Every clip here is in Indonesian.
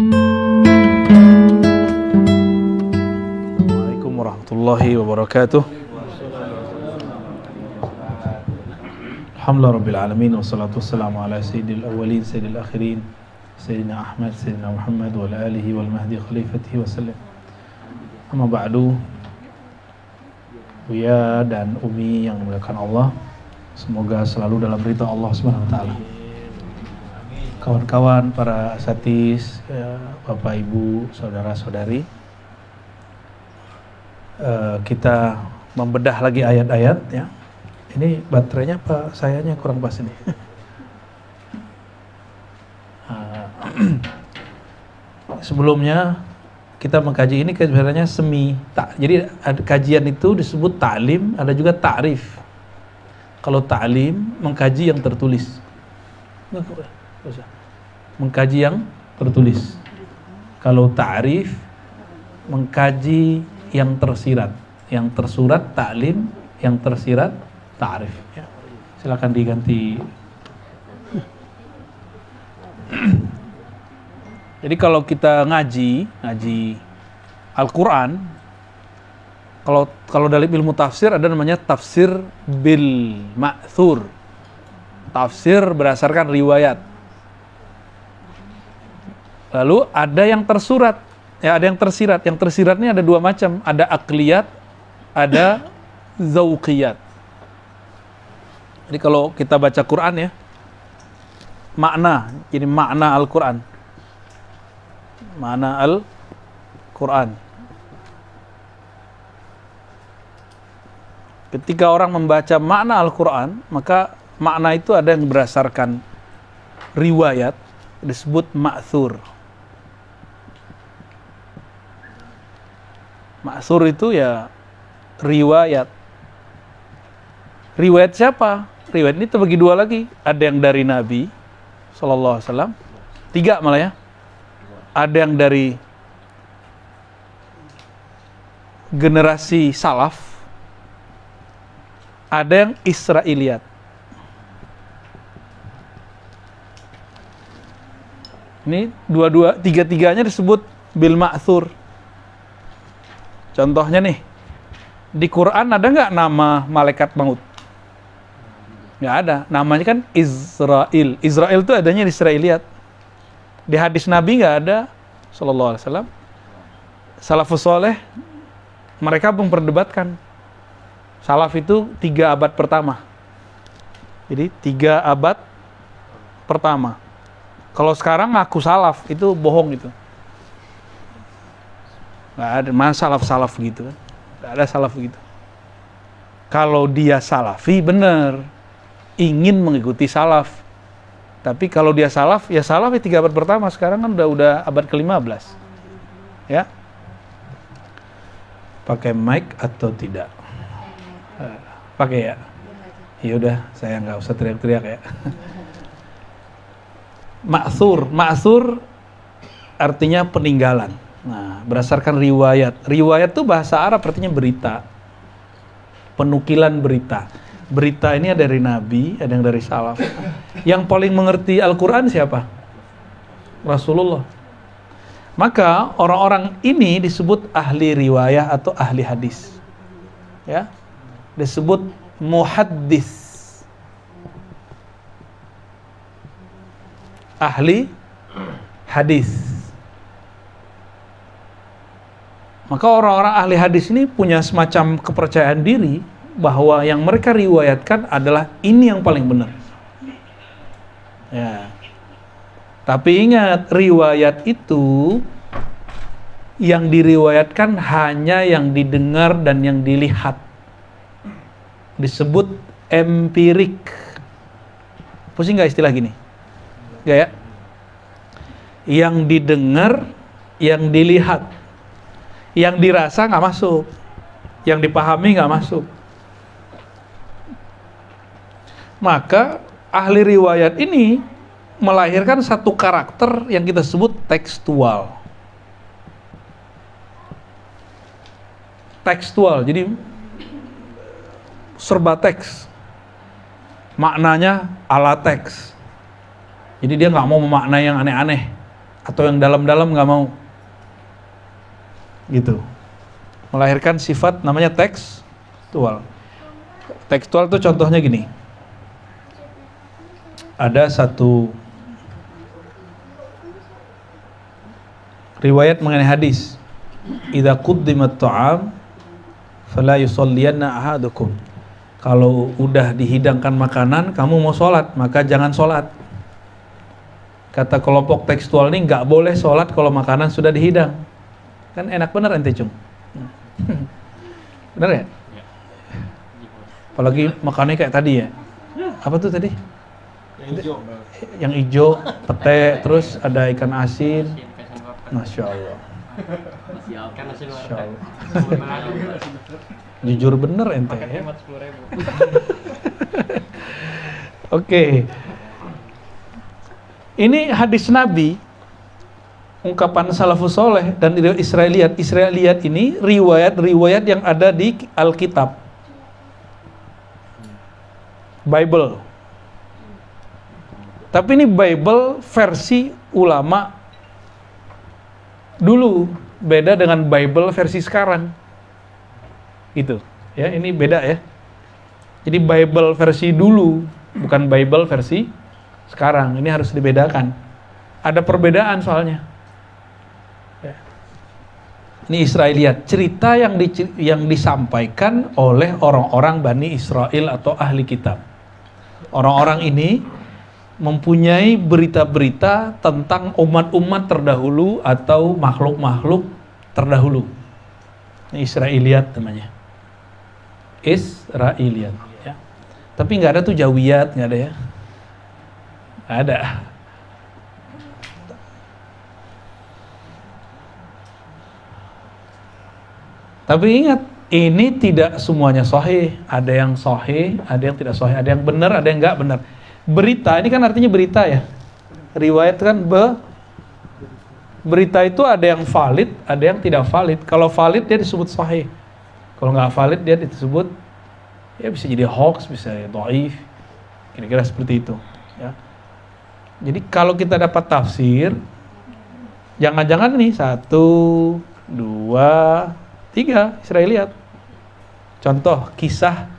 Assalamualaikum warahmatullahi wabarakatuh. Alhamdulillah rabbil alamin, wassalatu wassalamu ala sayyidil awwalin sayyidil akhirin, sayyidina Ahmad sayyidina Muhammad wa ala alihi wal mahdi khalifatihi wasallam. Amma ba'du. Buya dan Umi yang dimuliakan Allah, semoga selalu dalam ridha Allah Subhanahu wa taala. Kawan-kawan, para asatis, Bapak Ibu, saudara-saudari, kita membedah lagi ayat-ayat ya. Ini baterainya apa sayanya kurang pas ini. Sebelumnya kita mengkaji ini sebenarnya semi. Jadi kajian itu disebut ta'lim, ada juga ta'rif. Kalau ta'lim mengkaji yang tertulis. Mengkaji yang tertulis. Kalau ta'rif mengkaji yang tersirat. Yang tersurat ta'lim, yang tersirat ta'rif ya. Silakan diganti. Jadi kalau kita ngaji Al-Qur'an, kalau dalam ilmu tafsir ada namanya tafsir bil ma'thur. Tafsir berdasarkan riwayat. Lalu ada yang tersurat, ya ada yang tersirat. Yang tersirat ini ada dua macam, ada aqliyat, ada zauqiyat. Jadi kalau kita baca Quran ya, jadi makna Al-Quran. Makna Al-Quran. Ketika orang membaca makna Al-Quran, maka makna itu ada yang berdasarkan riwayat, disebut ma'thur. Ma'thur itu ya riwayat. Riwayat siapa? Riwayat ini terbagi dua lagi. Ada yang dari Nabi SAW, 3 malah ya. Ada yang dari generasi salaf, ada yang Israiliyat. Ini tiga-tiganya disebut bil ma'thur. Contohnya nih, di Quran ada nggak nama malaikat maut? Nggak ada. Namanya kan Israel. Israel itu adanya di Israiliyat. Di hadis Nabi nggak ada, sallallahu alaihi wasallam. Salafus soleh mereka memperdebatkan. Salaf itu 3 abad pertama. Jadi 3 abad pertama. Kalau sekarang ngaku salaf itu bohong itu. Nggak ada, mana salaf gitu kan? Nggak ada salaf gitu. Kalau dia salafi bener, ingin mengikuti salaf. Tapi kalau dia salaf, ya salaf ya 3 abad pertama. Sekarang kan udah abad ke-15. Ya. Pakai mic atau tidak? Pakai ya? Ya udah, saya nggak usah teriak-teriak ya. Ma'thur artinya peninggalan. Nah, berdasarkan riwayat. Riwayat itu bahasa Arab artinya berita. Penukilan berita. Berita ini ada dari Nabi, ada yang dari salaf. Yang paling mengerti Al-Quran siapa? Rasulullah. Maka orang-orang ini disebut ahli riwayah atau ahli hadis. Ya, disebut muhaddis. Ahli hadis. Maka orang-orang ahli hadis ini punya semacam kepercayaan diri bahwa yang mereka riwayatkan adalah ini yang paling benar. Ya. Tapi ingat, riwayat itu yang diriwayatkan hanya yang didengar dan yang dilihat. Disebut empirik. Pusing nggak istilah gini? Nggak ya? Yang didengar, yang dilihat. Yang dirasa nggak masuk. Yang dipahami nggak masuk. Maka ahli riwayat ini melahirkan satu karakter yang kita sebut tekstual. Tekstual, jadi serba teks. Maknanya ala teks. Jadi dia nggak mau memaknai yang aneh-aneh. atau yang dalam-dalam nggak mau. Gitu. Melahirkan sifat namanya tekstual. Tekstual itu contohnya gini. Ada satu riwayat mengenai hadis. Idza quddimat ta'am fala yusalliyanna ahadukum. Kalau udah dihidangkan makanan, kamu mau sholat, maka jangan sholat. Kata kelompok tekstual ini nggak boleh sholat kalau makanan sudah dihidang. Kan enak bener ente cung. Bener ya? Apalagi makannya kayak tadi ya. Apa tuh tadi? Yang hijau, pete, terus ada ikan asin. Masya Allah. Masya Allah. Jujur bener ente ya. Oke. Ini hadis Nabi, ungkapan salafus soleh dan Israiliyat. Israiliyat ini riwayat-riwayat yang ada di Alkitab, Bible. Tapi ini Bible versi ulama dulu, beda dengan Bible versi sekarang. Gitu. Ya, ini beda ya. Jadi Bible versi dulu, bukan Bible versi sekarang. Ini harus dibedakan. Ada perbedaan soalnya. Ya. Ini Israiliyat, cerita yang disampaikan oleh orang-orang Bani Israel atau ahli kitab. Orang-orang ini mempunyai berita-berita tentang umat-umat terdahulu atau makhluk-makhluk terdahulu. Ini Israiliyat namanya. Israiliyat. Ya. Tapi nggak ada tuh Jawiyat, nggak ada ya. Nggak ada. Tapi ingat, ini tidak semuanya sahih. Ada yang sahih, ada yang tidak sahih, ada yang benar, ada yang nggak benar. Berita, ini kan artinya berita ya. Riwayat kan berita itu ada yang valid, ada yang tidak valid. Kalau valid dia disebut sahih. Kalau nggak valid dia disebut, ya bisa jadi hoax, bisa dhaif. Kira-kira seperti itu. Ya. Jadi kalau kita dapat tafsir, jangan-jangan nih 1, 2, 3 Israiliyat. Contoh kisah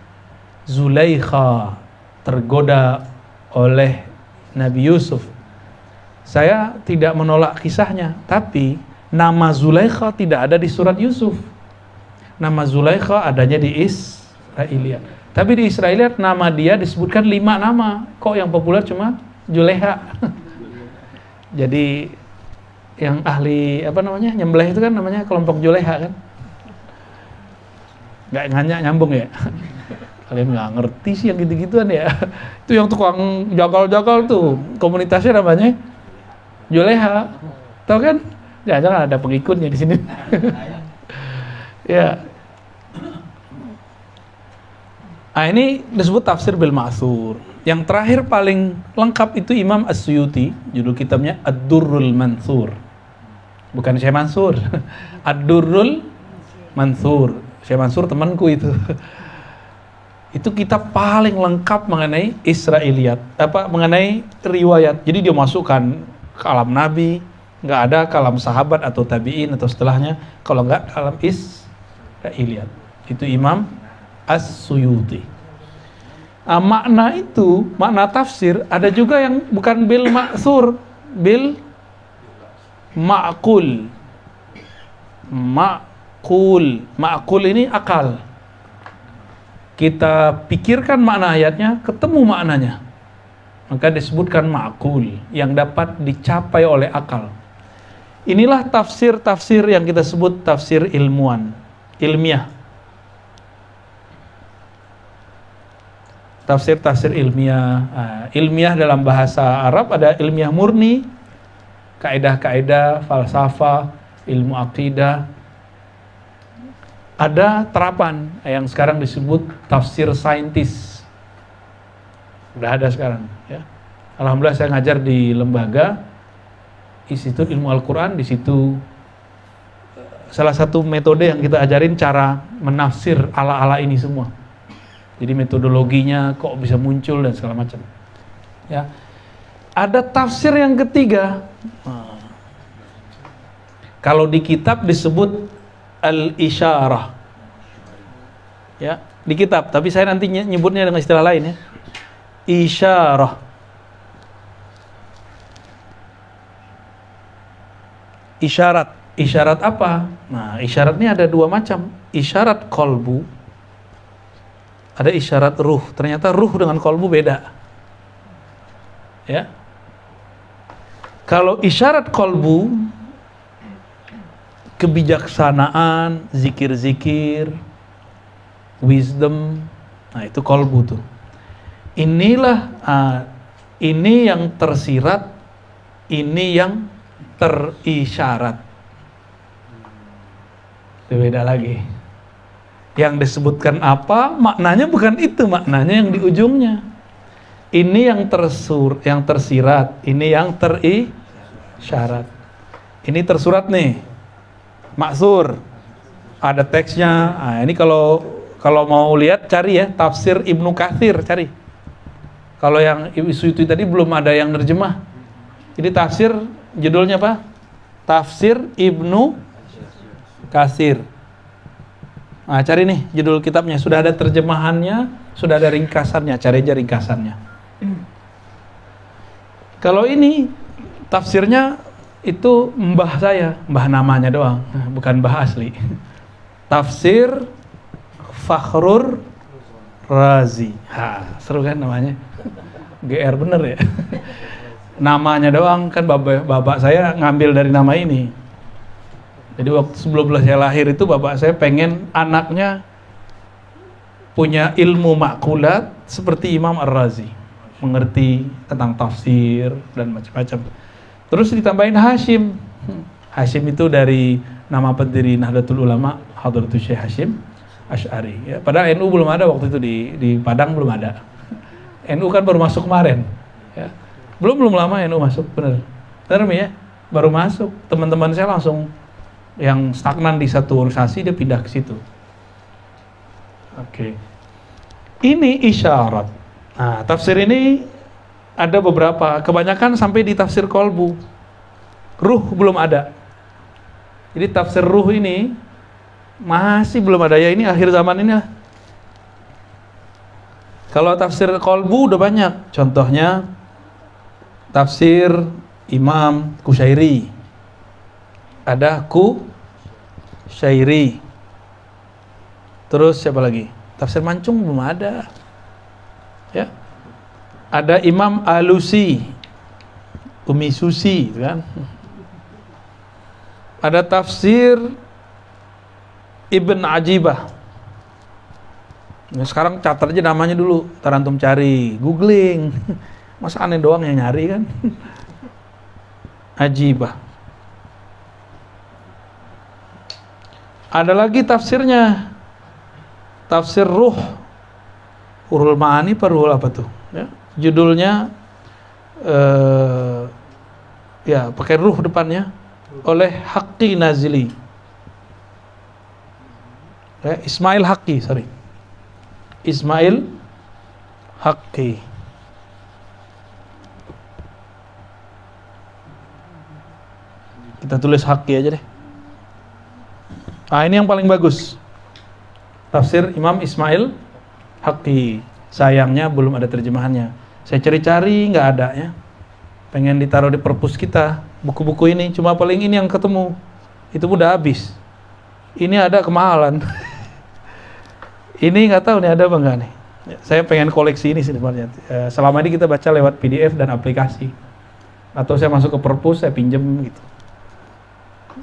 Zulaikha tergoda oleh Nabi Yusuf. Saya tidak menolak kisahnya, tapi nama Zulaikha tidak ada di surat Yusuf. Nama Zulaikha adanya di Israiliyat. Tapi di Israiliyat nama dia disebutkan 5 nama. Kok yang populer cuma Juleha? Jadi yang ahli nyembelih itu kan namanya kelompok Juleha kan? Nggak nyambung ya? Kalian nggak ngerti sih yang gitu-gituan ya. Itu yang tukang jagal-jagal tuh, komunitasnya namanya Juleha. Tahu kan? Jangan-jangan ada pengikutnya di sini. Ya. Nah, ini disebut tafsir bil ma'thur. Yang terakhir paling lengkap itu Imam As-Suyuti, judul kitabnya Ad-Durrul Mansur. Bukan Syekh Mansur. Ad-Durrul Mansur. Syekh Mansur temanku itu. Itu kitab paling lengkap mengenai Israiliyat, mengenai riwayat. Jadi dia masukkan kalam Nabi, nggak ada kalam sahabat atau tabi'in atau setelahnya, kalau nggak kalam Israiliyat. Itu Imam As-Suyuti. Nah, makna tafsir ada juga yang bukan bil ma'thur, bil ma'qul. Ma'qul ini akal. Kita pikirkan makna ayatnya, ketemu maknanya, maka disebutkan ma'qul, yang dapat dicapai oleh akal. Inilah tafsir-tafsir yang kita sebut tafsir ilmiah. Tafsir-tafsir ilmiah. Ilmiah dalam bahasa Arab ada ilmiah murni, kaidah-kaidah falsafah, ilmu akidah. Ada terapan yang sekarang disebut tafsir saintis. Udah ada sekarang ya. Alhamdulillah saya ngajar di lembaga Institut Ilmu Al-Quran. Di situ salah satu metode yang kita ajarin cara menafsir ala-ala ini semua. Jadi metodologinya kok bisa muncul dan segala macam. Ya. Ada tafsir yang ketiga. Kalau di kitab disebut al-isyarah. Ya, di kitab, tapi saya nanti nyebutnya dengan istilah lain ya. Isyarah. Isyarat. Isyarat apa? Nah, isyarat ini ada dua macam. Isyarat kolbu, ada isyarat ruh. Ternyata ruh dengan kolbu beda. Ya. Kalau isyarat kolbu, kebijaksanaan, zikir-zikir, wisdom, nah itu kolbu tuh. Inilah ini yang tersirat, ini yang terisyarat. Itu beda lagi. Yang disebutkan apa, maknanya bukan itu, maknanya yang di ujungnya. Ini yang tersirat, ini yang terisyarat. Ini tersurat nih, maksur, ada teksnya. Nah, ini kalau mau lihat cari ya, tafsir Ibnu Katsir cari. Kalau yang Suyuti tadi belum ada yang nerjemah. Jadi tafsir judulnya apa? Tafsir Ibnu Katsir. Nah, cari nih judul kitabnya, sudah ada terjemahannya, sudah ada ringkasannya, cari aja ringkasannya. Kalau ini tafsirnya itu mbah saya, mbah namanya doang, bukan mbah asli. Tafsir Fakhrur Razi. Seru kan namanya? GR bener ya. Namanya doang, kan bapak saya ngambil dari nama ini. Jadi waktu sebelum saya lahir itu bapak saya pengen anaknya punya ilmu makulat seperti Imam Ar-Razi, mengerti tentang tafsir dan macam-macam. Terus ditambahin Hashim. Hashim itu dari nama pendiri Nahdlatul Ulama, Hadratus Syekh Hashim Asy'ari. Ya, padahal NU belum ada waktu itu di Padang, belum ada. NU kan baru masuk kemarin. Ya. Belum lama NU masuk, bener ya, baru masuk. Teman-teman saya langsung yang stagnan di satu organisasi dia pindah ke situ. Oke. Ini isyarat. Nah, tafsir ini ada beberapa, kebanyakan sampai di tafsir kolbu. Ruh belum ada. Jadi tafsir ruh ini masih belum ada ya, ini akhir zaman ini lah. Kalau tafsir kolbu udah banyak. Contohnya tafsir Imam Kusyairi. Ada Kusyairi. Terus siapa lagi? Tafsir Mancung belum ada. Ya. Ada Imam Alusi, Umi Susi, kan? Ada tafsir Ibn Ajibah. Nah, sekarang catat aja namanya dulu, ntar antum cari, googling. Masa aneh doang yang nyari kan? Ajibah. Ada lagi tafsirnya, tafsir Ruh, Ruhul Ma'ani, Ruhul apa tuh? Ya. Judulnya ya pakai ruh depannya, oleh Haqqi Nazili, ya, Ismail Haqqi, Ismail Haqqi. Kita tulis Haqqi aja deh. Nah, ini yang paling bagus, tafsir Imam Ismail Haqqi. Sayangnya belum ada terjemahannya. Saya cari-cari nggak ada ya. Pengen ditaruh di perpus kita buku-buku ini, cuma paling ini yang ketemu. Itu udah habis. Ini ada kemahalan. Ini nggak tahu nih ada apa nggak nih. Saya pengen koleksi ini sih sebenarnya. Selama ini kita baca lewat PDF dan aplikasi. Atau saya masuk ke perpus, saya pinjem gitu.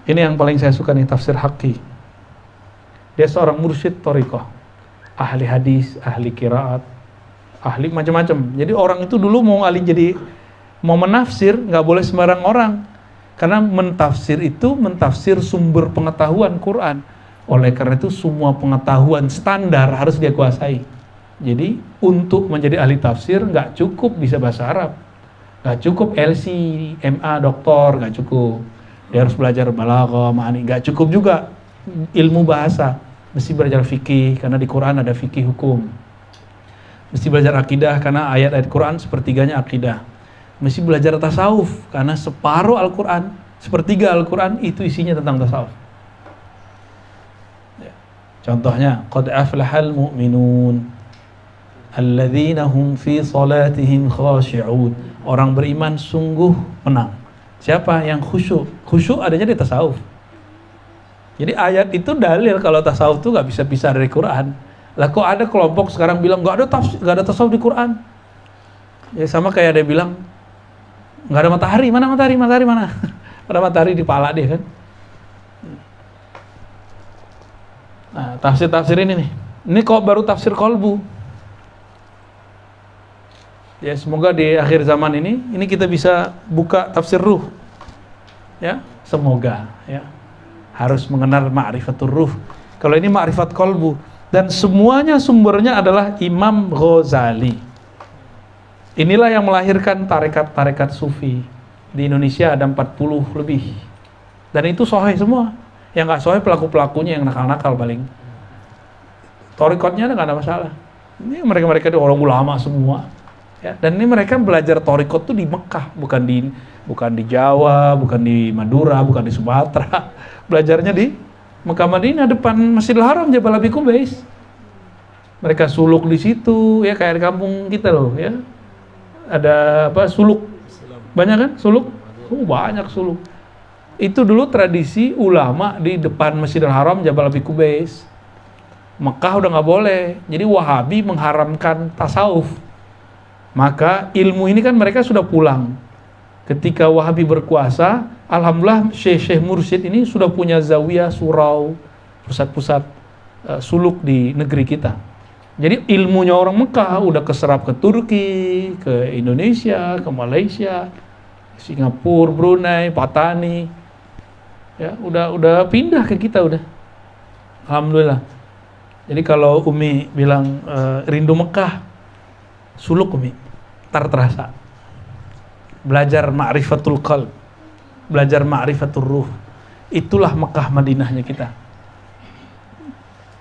Ini yang paling saya suka nih, tafsir Haqqi. Dia seorang mursyid thariqah, ahli hadis, ahli qiraat, ahli macam-macam. Jadi orang itu dulu mau menafsir nggak boleh sembarang orang, karena mentafsir itu mentafsir sumber pengetahuan Quran. Oleh karena itu semua pengetahuan standar harus dia kuasai. Jadi untuk menjadi ahli tafsir nggak cukup bisa bahasa Arab, nggak cukup LC, MA, doktor, nggak cukup. Dia harus belajar balaghah, ma'ani, nggak cukup juga ilmu bahasa. Mesti belajar fikih, karena di Quran ada fikih hukum. Mesti belajar akidah, karena ayat-ayat Quran sepertiganya akidah. Mesti belajar tasawuf, karena separuh Al-Quran Sepertiga Al-Quran itu isinya tentang tasawuf. Ya. Contohnya, qad aflahal mu'minun alladzina hum fi salatihim khashi'un. Orang beriman sungguh menang. Siapa yang khusyuk? Khusyuk adanya di tasawuf. Jadi ayat itu dalil kalau tasawuf itu nggak bisa pisah dari Quran. Lah kok ada kelompok sekarang bilang nggak ada tasawuf di Quran? Ya sama kayak ada bilang nggak ada matahari. Mana matahari? Matahari mana? Ada matahari di pala dia kan. Nah, tafsir ini nih. Ini kok baru tafsir kolbu. Ya semoga di akhir zaman ini kita bisa buka tafsir ruh. Ya, semoga ya. Harus mengenal ma'rifatul ruh. Kalau ini ma'rifat kolbu, dan semuanya sumbernya adalah Imam Ghazali. Inilah yang melahirkan tarekat-tarekat sufi. Di Indonesia ada 40 lebih. Dan itu sahih semua. Yang nggak sahih pelaku-pelakunya yang nakal-nakal paling. Torikotnya nggak ada masalah. Ini mereka-mereka itu orang ulama semua. Ya, dan ini mereka belajar torikot tuh di Mekah, bukan di Jawa, bukan di Madura, bukan di Sumatera. Belajarnya di Mekah Madinah depan Masjidil Haram Jabal Abi Qubais. Mereka suluk di situ, ya kayak di kampung kita loh, ya. Ada apa suluk? Banyak kan suluk? Banyak suluk. Itu dulu tradisi ulama di depan Masjidil Haram Jabal Abi Qubais. Mekah udah nggak boleh. Jadi Wahabi mengharamkan tasawuf. Maka ilmu ini kan mereka sudah pulang. Ketika Wahabi berkuasa, alhamdulillah Syekh Mursyid ini sudah punya zawiyah, surau, pusat-pusat suluk di negeri kita. Jadi ilmunya orang Mekah udah keserap ke Turki, ke Indonesia, ke Malaysia, Singapura, Brunei, Patani. Ya, udah pindah ke kita udah. Alhamdulillah. Jadi kalau Umi bilang rindu Mekah, suluk Umi, terasa. Belajar ma'rifatul qalb, belajar ma'rifatul ruh. Itulah Mekah Madinahnya kita.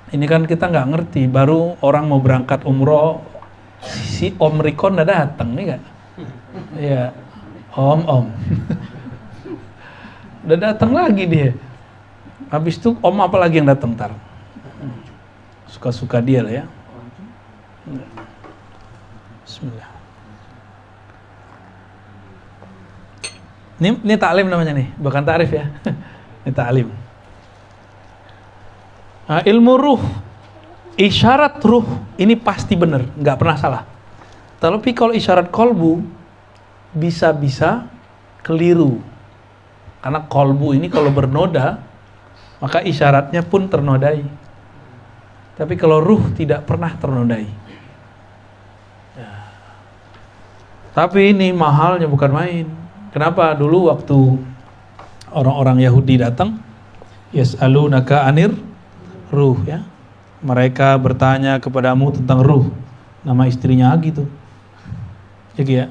Ini kan kita nggak ngerti, baru orang mau berangkat umroh, si Om Rikon udah datang nih kan? Iya, Om. Udah datang lagi dia. Habis itu Om apa lagi yang datang ntar? Suka-suka dia lah ya. Bismillah. Ini taklim namanya nih, bukan ta'rif ya. Ini taklim. Nah, ilmu ruh, isyarat ruh ini pasti benar, nggak pernah salah. Tapi kalau isyarat kolbu bisa-bisa keliru, karena kolbu ini kalau bernoda maka isyaratnya pun ternodai. Tapi kalau ruh tidak pernah ternodai. Ya. Tapi ini mahalnya bukan main. Kenapa? Dulu waktu orang-orang Yahudi datang, yas'alunaka anir ruh, ya. Mereka bertanya kepadamu tentang ruh. Nama istrinya Agi tuh. Ya.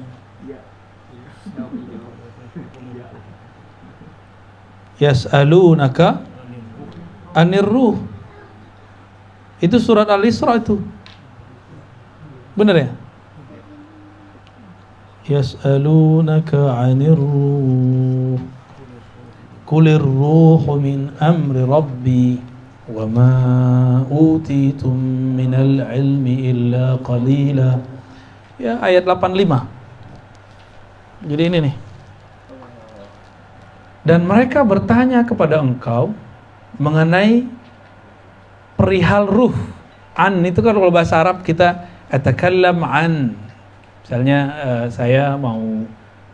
Yas'alunaka anir ruh. Itu surat Al-Isra itu. Benar ya? Yas'alunaka anir ruh. Qulir ruhu min amri rabbi. وَمَا أُوتِيتُم مِّنَ الْعِلْمِ إِلَّا قَلِيلًا. Ya, ayat 85. Jadi ini nih. Dan mereka bertanya kepada engkau mengenai perihal ruh. An itu kan kalau bahasa Arab kita atakallam an. Misalnya saya mau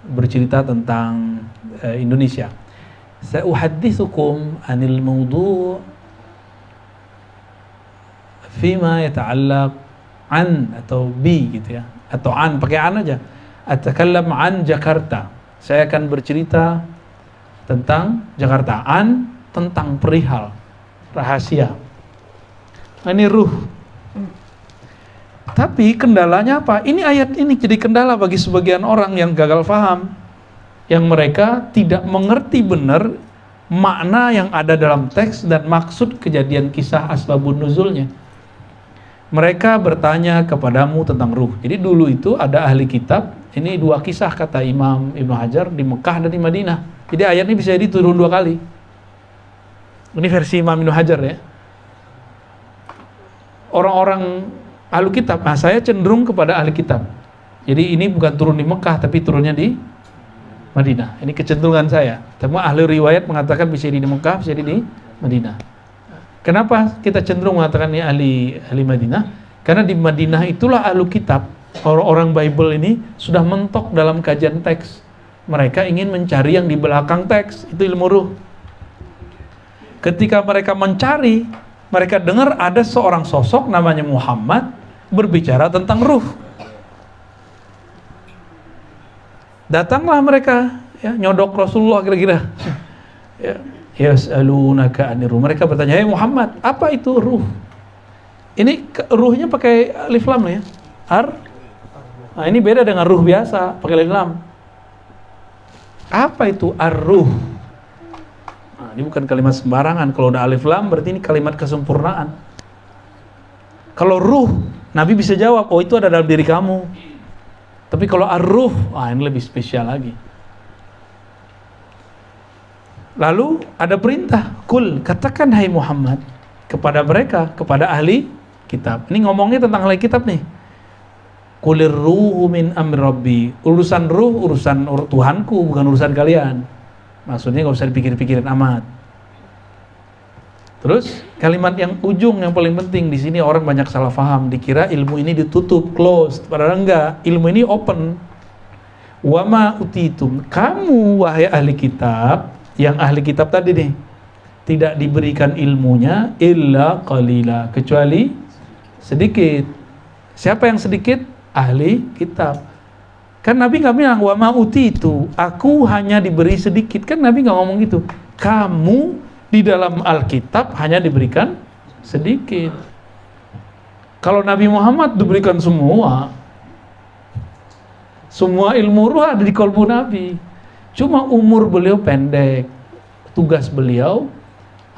bercerita tentang Indonesia. Sa'uhaddithukum anil mawdu' fima yata'allaq an atau bi gitu ya, atau an, pakai an aja. Atakallam an Jakarta, saya akan bercerita tentang Jakarta. An tentang perihal rahasia. Ini ruh. Tapi kendalanya apa? Ini ayat ini jadi kendala bagi sebagian orang yang gagal paham, yang mereka tidak mengerti benar makna yang ada dalam teks dan maksud kejadian kisah asbabun nuzulnya. Mereka bertanya kepadamu tentang ruh. Jadi dulu itu ada ahli kitab Ini dua kisah kata Imam Ibnu Hajar di Mekah dan di Madinah. Jadi ayat ini bisa diturun dua kali. Ini versi Imam Ibnu Hajar ya. Orang-orang ahli kitab, nah saya cenderung kepada ahli kitab. Jadi ini bukan turun di Mekah, tapi turunnya di Madinah. Ini kecenderungan saya. Tapi ahli riwayat mengatakan bisa di Mekah, bisa di Madinah. Kenapa kita cenderung mengatakan ini ahli Madinah? Karena di Madinah itulah ahli kitab, orang-orang Bible ini sudah mentok dalam kajian teks. Mereka ingin mencari yang di belakang teks, itu ilmu ruh. Ketika mereka mencari, mereka dengar ada seorang sosok namanya Muhammad berbicara tentang ruh. Datanglah mereka, ya, nyodok Rasulullah kira-kira. Ya, yas'alunaka 'anir ruh. Mereka bertanya, "Hai Muhammad, apa itu ruh?" Ini ruhnya pakai alif lam ya. Nah, ini beda dengan ruh biasa, pakai alif lam. Apa itu ar-ruh? Nah, ini bukan kalimat sembarangan. Kalau udah alif lam berarti ini kalimat kesempurnaan. Kalau ruh, Nabi bisa jawab, "Oh, itu ada dalam diri kamu." Tapi kalau ar-ruh, ini lebih spesial lagi. Lalu ada perintah, "Kul," katakan hai Muhammad kepada mereka, kepada ahli kitab. Ini ngomongnya tentang ahli kitab nih. "Kulir ruhu min amri rabbi." Urusan ruh, urusan Tuhanku, bukan urusan kalian. Maksudnya nggak usah dipikir-pikirin amat. Terus kalimat yang ujung yang paling penting di sini orang banyak salah paham, dikira ilmu ini ditutup, closed, padahal enggak. Ilmu ini open. Wa ma utitum, kamu wahai ahli kitab, yang ahli kitab tadi nih, tidak diberikan ilmunya illa qalila, kecuali sedikit. Siapa yang sedikit? Ahli kitab. Kan Nabi nggak bilang wa ma utitu, aku hanya diberi sedikit. Kan Nabi nggak ngomong gitu. Kamu di dalam Alkitab hanya diberikan sedikit. Kalau Nabi Muhammad diberikan semua ilmu ruh ada di kalbu Nabi. Cuma umur beliau pendek. Tugas beliau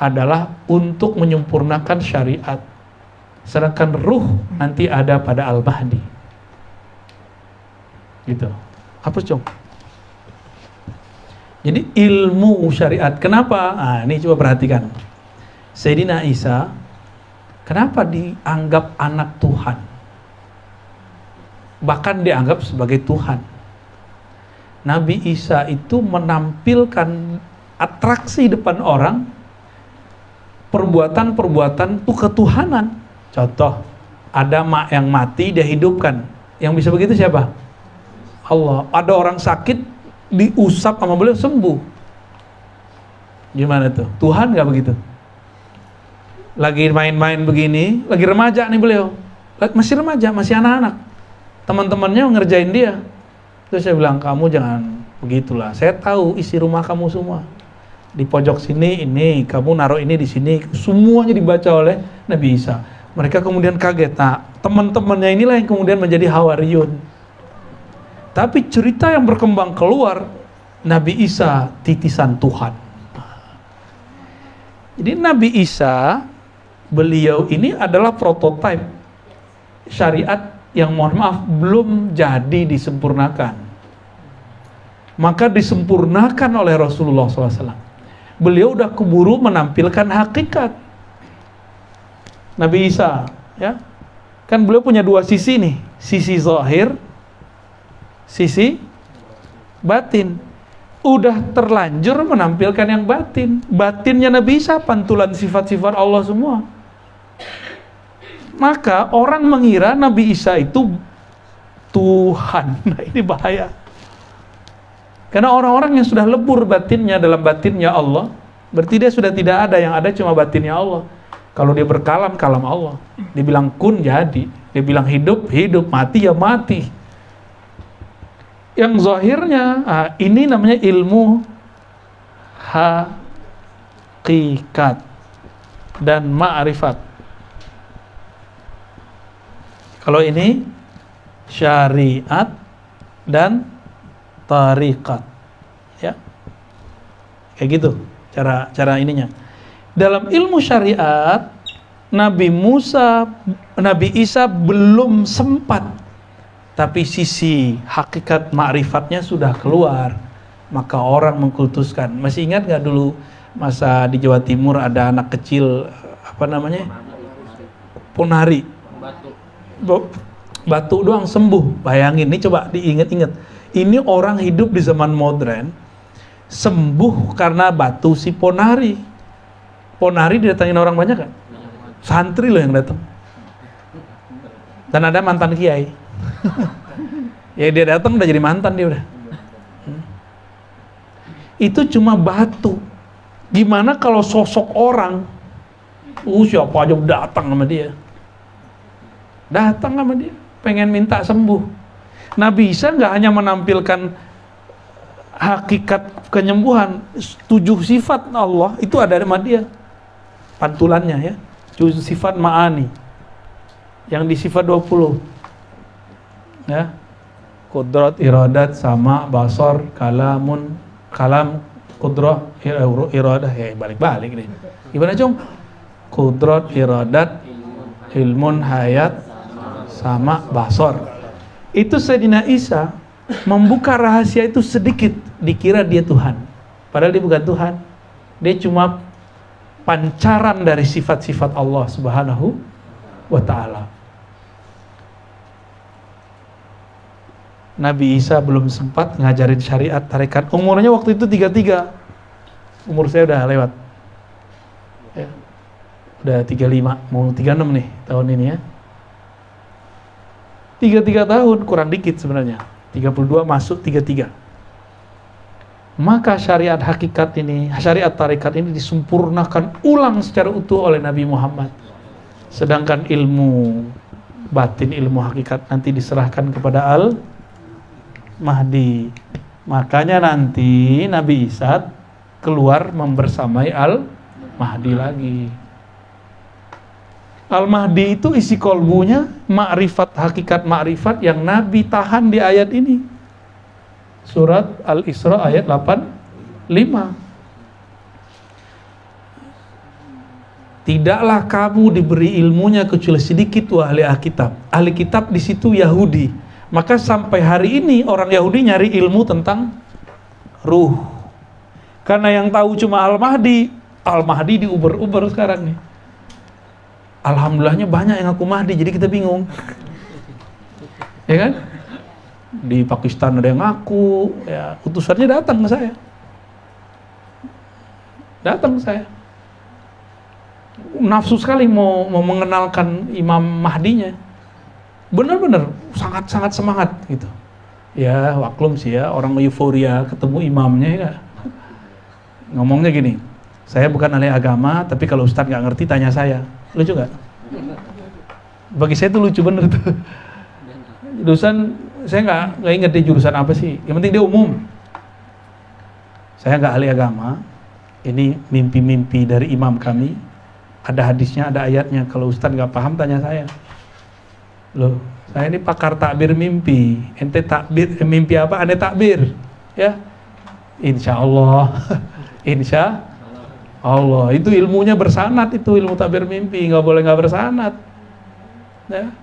adalah untuk menyempurnakan syariat. Sedangkan ruh nanti ada pada Al-Mahdi. Gitu. Apa Cong? Jadi ilmu syariat. Kenapa? Ini coba perhatikan. Sayyidina Isa kenapa dianggap anak Tuhan? Bahkan dianggap sebagai Tuhan. Nabi Isa itu menampilkan atraksi depan orang perbuatan-perbuatan itu ketuhanan. Contoh, ada mak yang mati dia hidupkan. Yang bisa begitu siapa? Allah. Ada orang sakit diusap sama beliau sembuh. Gimana tuh? Tuhan nggak begitu? Lagi main-main begini, lagi remaja nih beliau, masih remaja, masih anak-anak. Teman-temannya ngerjain dia. Terus saya bilang, kamu jangan begitulah. Saya tahu isi rumah kamu semua. Di pojok sini ini, kamu naruh ini di sini. Semuanya dibaca oleh Nabi Isa. Mereka kemudian kaget. Nah, teman-temannya inilah yang kemudian menjadi hawariyun. Tapi cerita yang berkembang keluar, Nabi Isa titisan Tuhan. Jadi Nabi Isa, beliau ini adalah prototipe syariat yang mohon maaf belum jadi disempurnakan. Maka disempurnakan oleh Rasulullah SAW. Beliau udah keburu menampilkan hakikat. Nabi Isa, ya, kan beliau punya dua sisi nih, sisi zahir, sisi batin. Udah terlanjur menampilkan yang batin. Batinnya Nabi Isa pantulan sifat-sifat Allah semua. Maka orang mengira Nabi Isa itu Tuhan. Nah, ini bahaya. Karena orang-orang yang sudah lebur batinnya dalam batinnya Allah, berarti dia sudah tidak ada, yang ada cuma batinnya Allah. Kalau dia berkalam, kalam Allah. Dia bilang kun, jadi. Dia bilang hidup, hidup. Mati, ya mati. Yang zahirnya, ini namanya ilmu hakikat dan ma'rifat. Kalau ini syariat dan tariqat, ya, kayak gitu cara ininya. Dalam ilmu syariat, Nabi Isa belum sempat tapi sisi hakikat ma'rifatnya sudah keluar, maka orang mengkultuskan. Masih ingat nggak dulu masa di Jawa Timur ada anak kecil, apa namanya, ponari, batuk doang sembuh. Bayangin, ini coba diingat-ingat, ini orang hidup di zaman modern, sembuh karena batu si ponari. Ponari didatangin orang banyak kan? Santri loh yang datang. Dan ada mantan kiai. Ya dia datang udah jadi mantan dia udah. Itu cuma batu. Gimana kalau sosok orang? Siapa aja datang sama dia. Datang sama dia, pengen minta sembuh. Nabi Isa nggak hanya menampilkan hakikat penyembuhan, 7 sifat Allah itu ada sama dia. Pantulannya ya, 7 sifat ma'ani. Yang di sifat 20 ya, kudrat, iradat, sama, basar, kalam, kudrah, iradah, ya balik-balik deh. Gimana Cung? Kudrat, iradat, ilmun, hayat, sama, basar. Itu Sayyidina Isa membuka rahasia itu sedikit, dikira dia Tuhan. Padahal dia bukan Tuhan. Dia cuma pancaran dari sifat-sifat Allah Subhanahu wa ta'ala. Nabi Isa belum sempat ngajarin syariat tarekat. Umurnya waktu itu 33. Umur saya udah lewat ya. Udah 35, mau 36 nih tahun ini ya. 33 tahun, kurang dikit sebenarnya. 32 masuk 33. Maka syariat hakikat ini, syariat tarekat ini disempurnakan ulang secara utuh oleh Nabi Muhammad. Sedangkan ilmu batin, ilmu hakikat nanti diserahkan kepada Al-Mahdi. Makanya nanti Nabi Isa keluar membersamai Al-Mahdi lagi. Al-Mahdi itu isi kolbunya ma'rifat, hakikat ma'rifat yang Nabi tahan di ayat ini. Surat Al-Isra ayat 85. Tidaklah kamu diberi ilmunya kecuali sedikit wahai ahli kitab. Ahli kitab di situ Yahudi. Maka sampai hari ini orang Yahudi nyari ilmu tentang ruh. Karena yang tahu cuma Al-Mahdi. Al-Mahdi diuber-uber sekarang nih. Alhamdulillahnya banyak yang ngaku Mahdi, jadi kita bingung. Ya kan? Di Pakistan ada yang ngaku, ya utusannya datang ke saya. Datang ke saya. Nafsu sekali mau mengenalkan Imam Mahdinya. Benar-benar sangat-sangat semangat gitu. Ya, waklum sih ya, orang euforia ketemu imamnya ya. Ngomongnya gini, saya bukan ahli agama, tapi kalau Ustadz nggak ngerti tanya saya. Lucu gak? Bagi saya itu lucu bener tuh. Jurusan, saya nggak inget dia jurusan apa sih. Yang penting dia umum. Saya nggak ahli agama. Ini mimpi-mimpi dari imam kami. Ada hadisnya, ada ayatnya. Kalau Ustadz nggak paham tanya saya. Loh, saya ini pakar takbir mimpi. Ente takbir mimpi apa? Ane takbir. Ya, insya Allah. Insya Allah, itu ilmunya bersanad, itu ilmu takbir mimpi, nggak boleh nggak bersanad. Ya.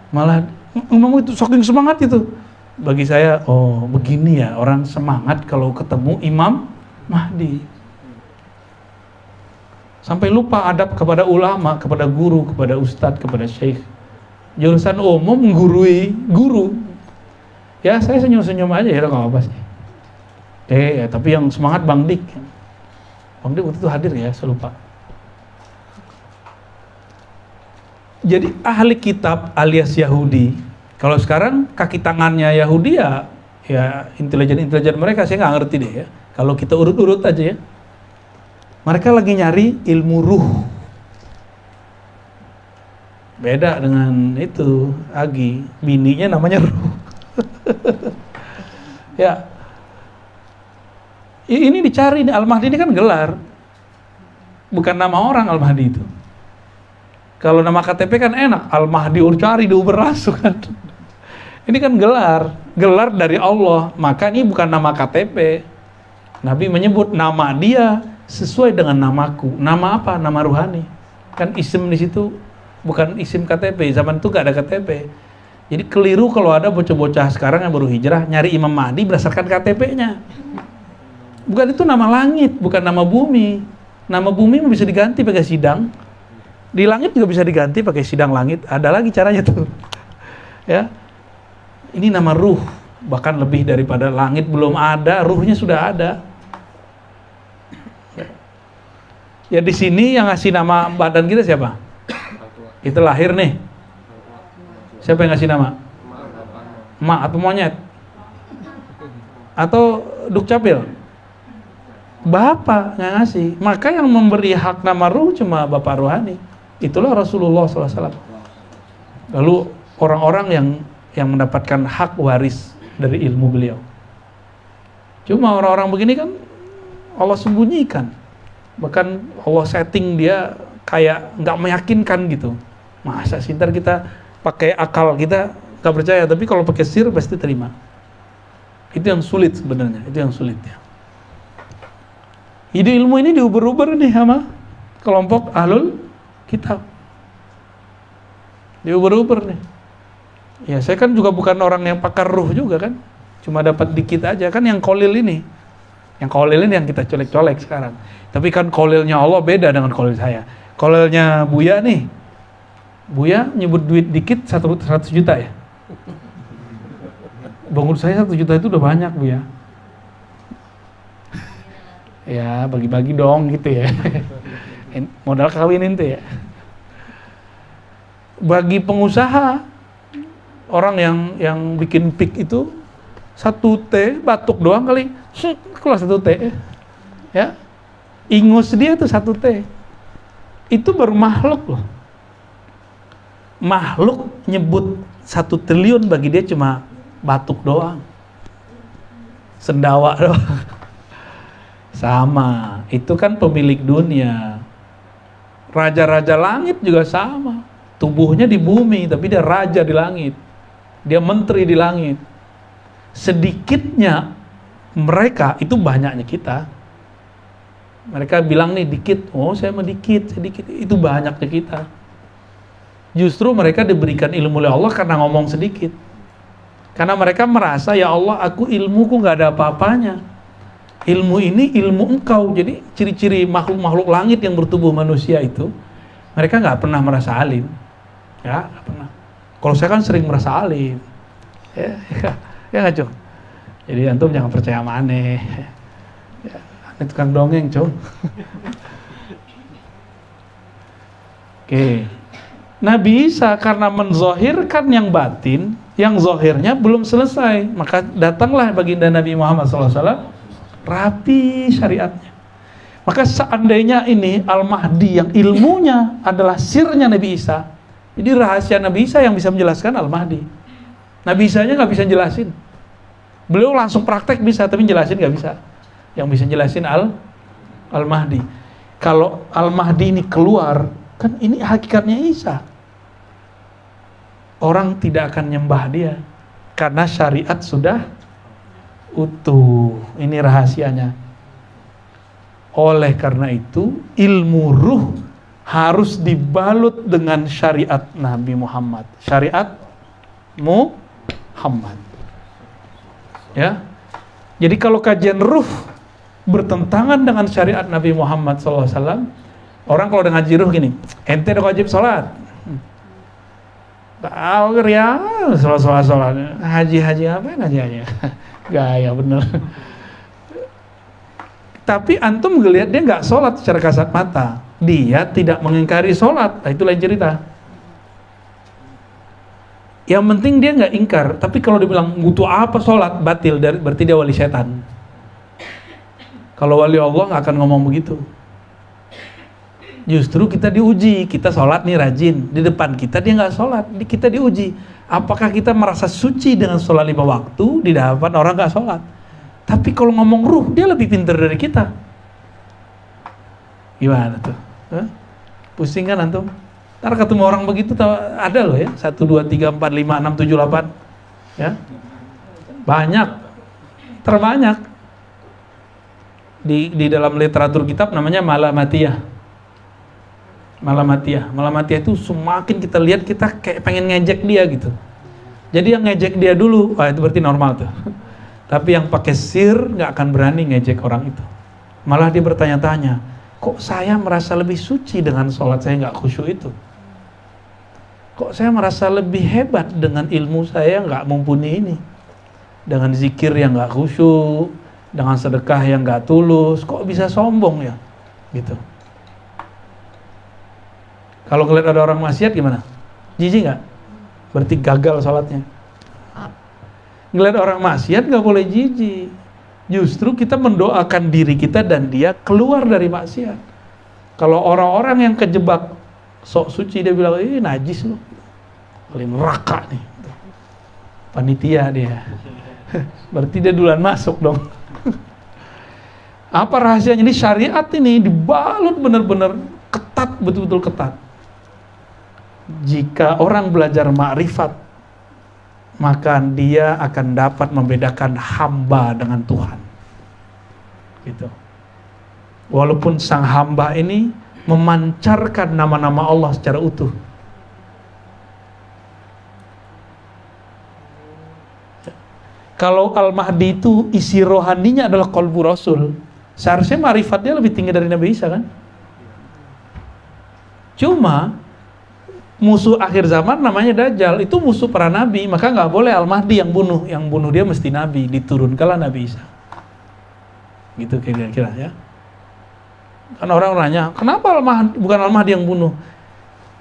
Malah ngomong itu saking semangat itu. Bagi saya, oh begini ya orang semangat kalau ketemu Imam Mahdi. Sampai lupa adab kepada ulama, kepada guru, kepada ustadz, kepada syekh. Jurusan umum menggurui guru. Ya saya senyum-senyum aja ya, nggak apa sih. Ya, tapi yang semangat Bang Dik. Bang Dik waktu itu hadir ya, saya lupa. Jadi ahli kitab alias Yahudi. Kalau sekarang kaki tangannya Yahudi ya intelijen mereka, saya nggak ngerti deh ya. Kalau kita urut-urut aja ya. Mereka lagi nyari ilmu ruh. Beda dengan itu, Agi. Bininya namanya ruh. Ya. Ini dicari, Al-Mahdi ini kan gelar. Bukan nama orang Al-Mahdi itu. Kalau nama KTP kan enak, Al-Mahdi cari diuber langsung kan. Ini kan gelar dari Allah. Maka ini bukan nama KTP. Nabi menyebut nama dia sesuai dengan namaku. Nama apa? Nama ruhani. Kan ism di situ bukan isim KTP. Zaman itu gak ada KTP. Jadi keliru kalau ada bocah-bocah sekarang yang baru hijrah nyari Imam Mahdi berdasarkan KTP-nya. Bukan, itu nama langit, bukan nama bumi. Nama bumi bisa diganti pakai sidang. Di langit juga bisa diganti pakai sidang langit. Ada lagi caranya tuh. Ya. Ini nama ruh, bahkan lebih daripada langit belum ada, ruhnya sudah ada. Ya di sini yang ngasih nama badan kita siapa? Kita lahir nih. Siapa yang ngasih nama? Emak atau monyet? Atau dukcapil? Bapak nggak ngasih. Maka yang memberi hak nama ruh cuma Bapak Rohani. Itulah Rasulullah SAW. Lalu orang-orang yang mendapatkan hak waris dari ilmu beliau. Cuma orang-orang begini kan Allah sembunyikan. Bahkan Allah setting dia kayak nggak meyakinkan gitu. Masa sih ntar kita pakai akal kita nggak percaya, tapi kalau pakai sir pasti terima. Itu yang sulit sebenarnya, itu yang sulit ya. Ide ilmu ini diuber-uber nih sama kelompok ahlul kitab. Diuber-uber nih. Ya saya kan juga bukan orang yang pakar ruh juga kan, cuma dapat dikit aja kan yang kolil ini. Yang kolil ini yang kita colek-colek sekarang. Tapi kan kolilnya Allah beda dengan kolil saya. Kolilnya Buya nih, Buya nyebut duit dikit 100 juta ya. Bangun saya 1 juta itu udah banyak Buya. Ya bagi-bagi dong gitu ya. Modal kawinin tuh ya. Bagi pengusaha, orang yang bikin pik itu 1 T batuk doang kali, kelas 1 T ya. Ingus dia tuh 1 T. Itu baru makhluk loh. Makhluk nyebut 1 triliun bagi dia cuma batuk doang, sendawa doang. Sama, itu kan pemilik dunia. Raja-raja langit juga sama. Tubuhnya di bumi, tapi dia raja di langit. Dia menteri di langit. Sedikitnya mereka, itu banyaknya kita. Mereka bilang nih dikit, oh saya mah dikit, sedikit. Itu banyaknya kita. Justru mereka diberikan ilmu oleh Allah karena ngomong sedikit. Karena mereka merasa, ya Allah, aku ilmuku gak ada apa-apanya. Ilmu ini ilmu engkau. Jadi ciri-ciri makhluk-makhluk langit yang bertubuh manusia itu, mereka gak pernah merasa alim. Ya, gak pernah. Kalau saya kan sering merasa alim. Ya gak Cung? Jadi antum jangan percaya sama aneh. Ya, aneh tukang dongeng Cung. Oke. Nabi Isa karena menzohirkan yang batin, yang zohirnya belum selesai, maka datanglah baginda Nabi Muhammad SAW, rapi syariatnya. Maka seandainya ini Al-Mahdi yang ilmunya adalah sirnya Nabi Isa, jadi rahasia Nabi Isa yang bisa menjelaskan Al-Mahdi. Nabi Isa-nya gak bisa jelasin. Beliau langsung praktek bisa, tapi jelasin gak bisa. Yang bisa jelasin Al-Mahdi. Kalau Al-Mahdi ini keluar, kan ini hakikatnya Isa. Orang tidak akan nyembah dia karena syariat sudah utuh. Ini rahasianya. Oleh karena itu, ilmu ruh harus dibalut dengan syariat Nabi Muhammad. Syariat Muhammad. Ya. Jadi kalau kajian ruh bertentangan dengan syariat Nabi Muhammad SAW, orang kalau udah ngaji ruh gini, ente udah wajib sholat. Tahu ya, sholat. Haji apa haji? Gaya bener. Tapi antum ngelihat dia nggak sholat secara kasat mata. Dia tidak mengingkari sholat. Nah, itu lain cerita. Yang penting dia nggak ingkar. Tapi kalau dibilang butuh apa sholat, batil, berarti dia wali setan. Kalau wali Allah nggak akan ngomong begitu. Justru kita diuji, kita sholat nih rajin, di depan kita dia nggak sholat, kita diuji. Apakah kita merasa suci dengan sholat 5 waktu, di depan orang nggak sholat? Tapi kalau ngomong ruh, dia lebih pintar dari kita. Gimana tuh? Pusing kan antum? Ntar ketemu orang begitu, ada loh ya, 1, 2, 3, 4, 5, 6, 7, 8. Ya? Banyak, terbanyak. Di dalam literatur kitab namanya malamatiyah. Malamatiah itu semakin kita lihat kita kayak pengen ngejek dia gitu. Jadi yang ngejek dia dulu, wah itu berarti normal tuh. Tapi yang pakai sir nggak akan berani ngejek orang itu. Malah dia bertanya-tanya, kok saya merasa lebih suci dengan sholat saya nggak khusyuk itu? Kok saya merasa lebih hebat dengan ilmu saya nggak mumpuni ini? Dengan zikir yang nggak khusyuk, dengan sedekah yang nggak tulus, kok bisa sombong ya? Gitu. Kalau ngeliat ada orang maksiat gimana? Jijik nggak? Berarti gagal sholatnya. Ngeliat orang maksiat nggak boleh jijik. Justru kita mendoakan diri kita dan dia keluar dari maksiat. Kalau orang-orang yang kejebak sok suci, dia bilang, najis loh, paling neraka nih, panitia dia. Berarti dia duluan masuk dong. Apa rahasianya? Ini syariat ini dibalut benar-benar ketat, betul-betul ketat. Jika orang belajar ma'rifat, maka dia akan dapat membedakan hamba dengan Tuhan. Gitu. Walaupun sang hamba ini memancarkan nama-nama Allah secara utuh. Kalau Al-Mahdi itu isi rohaninya adalah qalbu Rasul, seharusnya ma'rifatnya lebih tinggi dari Nabi Isa kan? Cuma musuh akhir zaman namanya Dajjal, itu musuh para nabi, maka nggak boleh Al-Mahdi yang bunuh dia mesti nabi, diturunkanlah Nabi Isa. Gitu kira-kira ya. Kan orang nanya, kenapa bukan Al-Mahdi yang bunuh?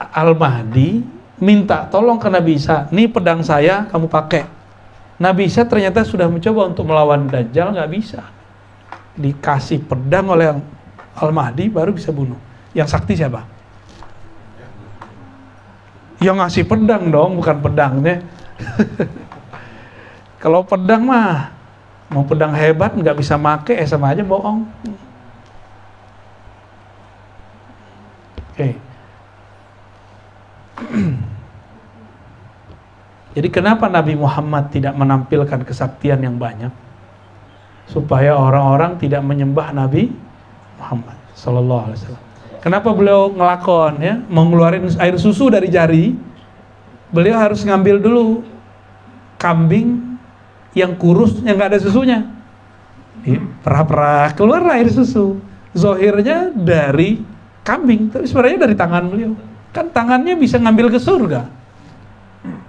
Al-Mahdi minta tolong ke Nabi Isa, nih pedang saya kamu pakai. Nabi Isa ternyata sudah mencoba untuk melawan Dajjal, nggak bisa. Dikasih pedang oleh Al-Mahdi baru bisa bunuh. Yang sakti siapa? Yang ngasih pedang dong, bukan pedangnya. Kalau pedang mah, mau pedang hebat nggak bisa make, sama aja bohong. Oke. Jadi kenapa Nabi Muhammad tidak menampilkan kesaktian yang banyak? Supaya orang-orang tidak menyembah Nabi Muhammad Sallallahu Alaihi Wasallam. Kenapa beliau ngelakon ya, mau ngeluarin air susu dari jari? Beliau harus ngambil dulu kambing yang kurus, yang nggak ada susunya. Perah-perah keluar air susu. Zohirnya dari kambing, tapi sebenarnya dari tangan beliau. Kan tangannya bisa ngambil ke surga.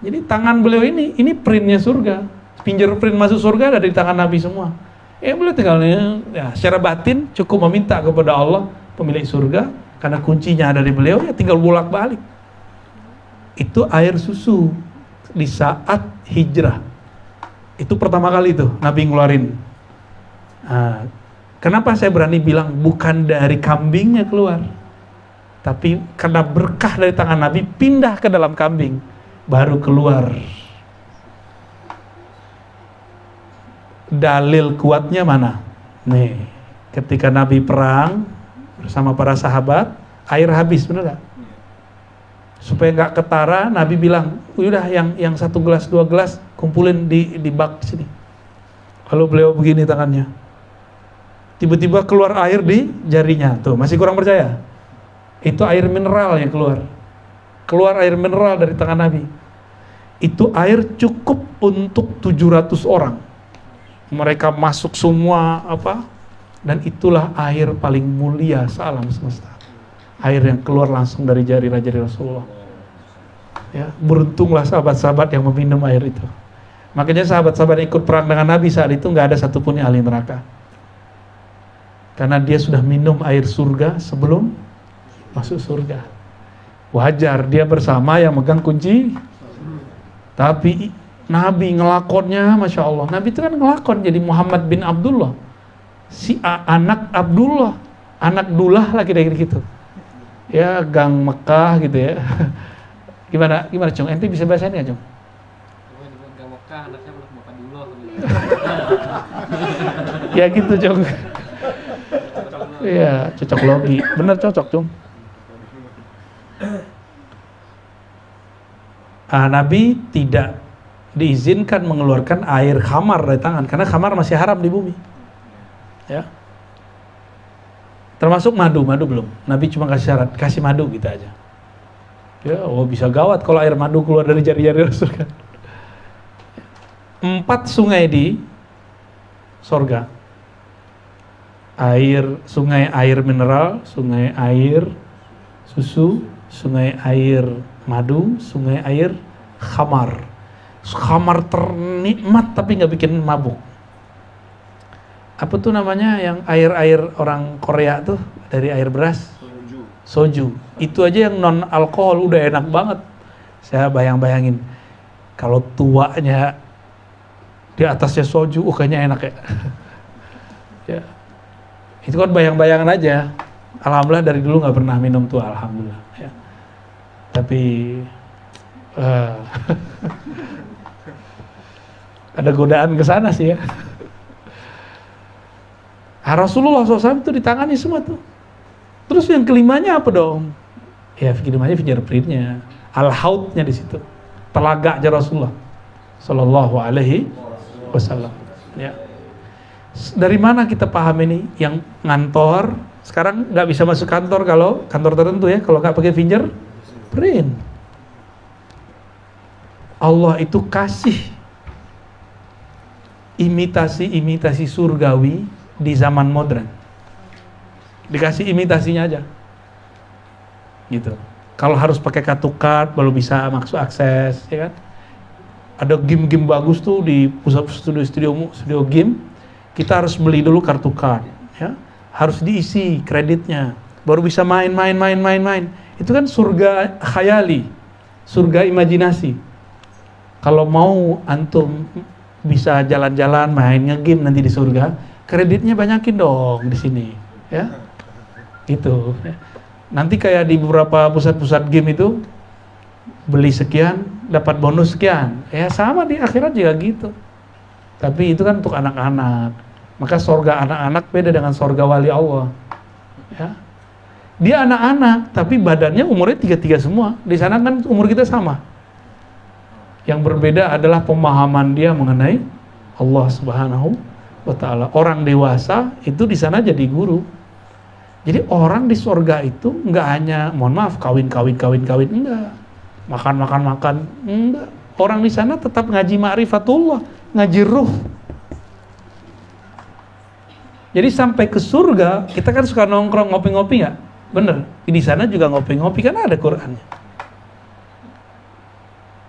Jadi tangan beliau ini printnya surga. Fingerprint masuk surga ada di tangan Nabi semua. Beliau tinggal ya, secara batin cukup meminta kepada Allah, pemilik surga, karena kuncinya ada di beliau, ya tinggal bolak-balik. Itu air susu di saat hijrah. Itu pertama kali itu Nabi ngeluarin. Kenapa saya berani bilang bukan dari kambingnya keluar, tapi karena berkah dari tangan Nabi pindah ke dalam kambing, baru keluar. Dalil kuatnya mana? Nih, ketika Nabi perang bersama para sahabat, air habis, bener gak? Supaya nggak ketara, Nabi bilang, udah yang 1 gelas 2 gelas kumpulin di bak sini. Lalu beliau begini tangannya, tiba-tiba keluar air di jarinya. Tuh, masih kurang percaya? Itu air mineral yang keluar air mineral dari tangan Nabi. Itu air cukup untuk 700 orang. Mereka masuk semua dan itulah air paling mulia sealam semesta. Air yang keluar langsung dari jari-jari Rasulullah. Ya, beruntunglah sahabat-sahabat yang meminum air itu. Makanya sahabat-sahabat yang ikut perang dengan Nabi saat itu nggak ada satupun yang ahli neraka. Karena dia sudah minum air surga sebelum masuk surga. Wajar dia bersama yang megang kunci. Tapi Nabi ngelakonnya, Masya Allah. Nabi itu kan ngelakon jadi Muhammad bin Abdullah. Si anak Abdullah, anak Dullah lah kira-kira gitu. Ya, gang Mekah gitu ya. Gimana Cung? Ente bisa bahasain nggak Cung? Gang Mekah, anaknya Bapak Dullah. Ya gitu Cung. Iya, cocok logi. Bener cocok Cung. Nabi tidak diizinkan mengeluarkan air khamar dari tangan karena khamar masih haram di bumi. Ya. Termasuk madu belum. Nabi cuma kasih syarat, kasih madu gitu aja. Ya, bisa gawat kalau air madu keluar dari jari-jari Rasul kan. 4 sungai di sorga. Sungai air mineral, sungai air susu, sungai air madu, sungai air khamar. Khamar ternikmat tapi nggak bikin mabuk. Apa tuh namanya yang air-air orang Korea tuh dari air beras? Soju. Itu aja yang non alkohol udah enak banget. Saya bayangin kalau tuanya di atasnya soju, kayaknya enak ya. Ya. Itu kan bayang-bayangan aja. Alhamdulillah dari dulu nggak pernah minum tuh, alhamdulillah. Ya. Tapi ada godaan ke sana sih ya. Rasulullah SAW itu ditangani semua tuh. Terus yang kelimanya apa dong? Ya kelimanya fingerprintnya, al-hautnya di situ, telaganya Rasulullah Sallallahu Alaihi Wasallam. Ya. Dari mana kita paham ini? Yang ngantor sekarang nggak bisa masuk kantor kalau kantor tertentu ya, kalau nggak pakai fingerprint. Allah itu kasih imitasi surgawi di zaman modern, dikasih imitasinya aja gitu. Kalau harus pakai kartu card baru bisa masuk akses, ya kan? Ada game-game bagus tuh di pusat studio game, kita harus beli dulu kartu card, ya, harus diisi kreditnya baru bisa main. Itu kan surga khayali, surga imajinasi. Kalau mau antum bisa jalan-jalan main nge-game nanti di surga, kreditnya banyakin dong di sini, ya. Gitu. Nanti kayak di beberapa pusat-pusat game itu beli sekian dapat bonus sekian. Ya sama di akhirat juga gitu. Tapi itu kan untuk anak-anak. Maka surga anak-anak beda dengan surga wali Allah. Ya. Dia anak-anak tapi badannya umurnya 33 semua. Di sana kan umur kita sama. Yang berbeda adalah pemahaman dia mengenai Allah Subhanahu wa ta'ala. Orang dewasa itu di sana jadi guru. Jadi orang di surga itu enggak hanya, mohon maaf, kawin, enggak. Makan, enggak. Orang di sana tetap ngaji ma'rifatullah, ngaji ruh. Jadi sampai ke surga, kita kan suka nongkrong ngopi-ngopi enggak? Bener. Di sana juga ngopi-ngopi kan ada Qur'annya.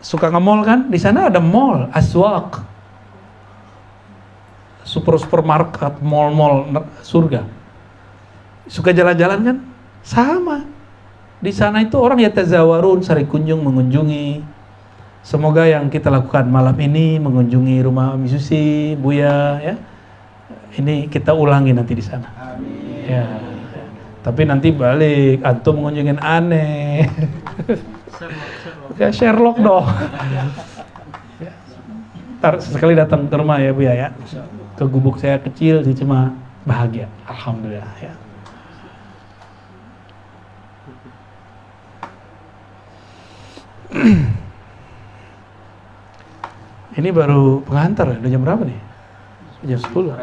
Suka nge-mall kan? Di sana ada mall, aswaq. Supermarket, mall surga. Suka jalan-jalan kan? Sama. Di sana itu orang ya tazawarun, sari kunjung, mengunjungi. Semoga yang kita lakukan malam ini mengunjungi rumah Umi Susi, Buya, ya. Ini kita ulangi nanti di sana. Amin. Ya. Tapi nanti balik, antum mengunjungin aneh. Ya Sherlock dong. Ya. Ntar sekali datang ke rumah ya Buya ya. Ke gubuk saya kecil sih cuma bahagia, alhamdulillah ya. Ini baru pengantar, udah jam berapa nih? Jam 10.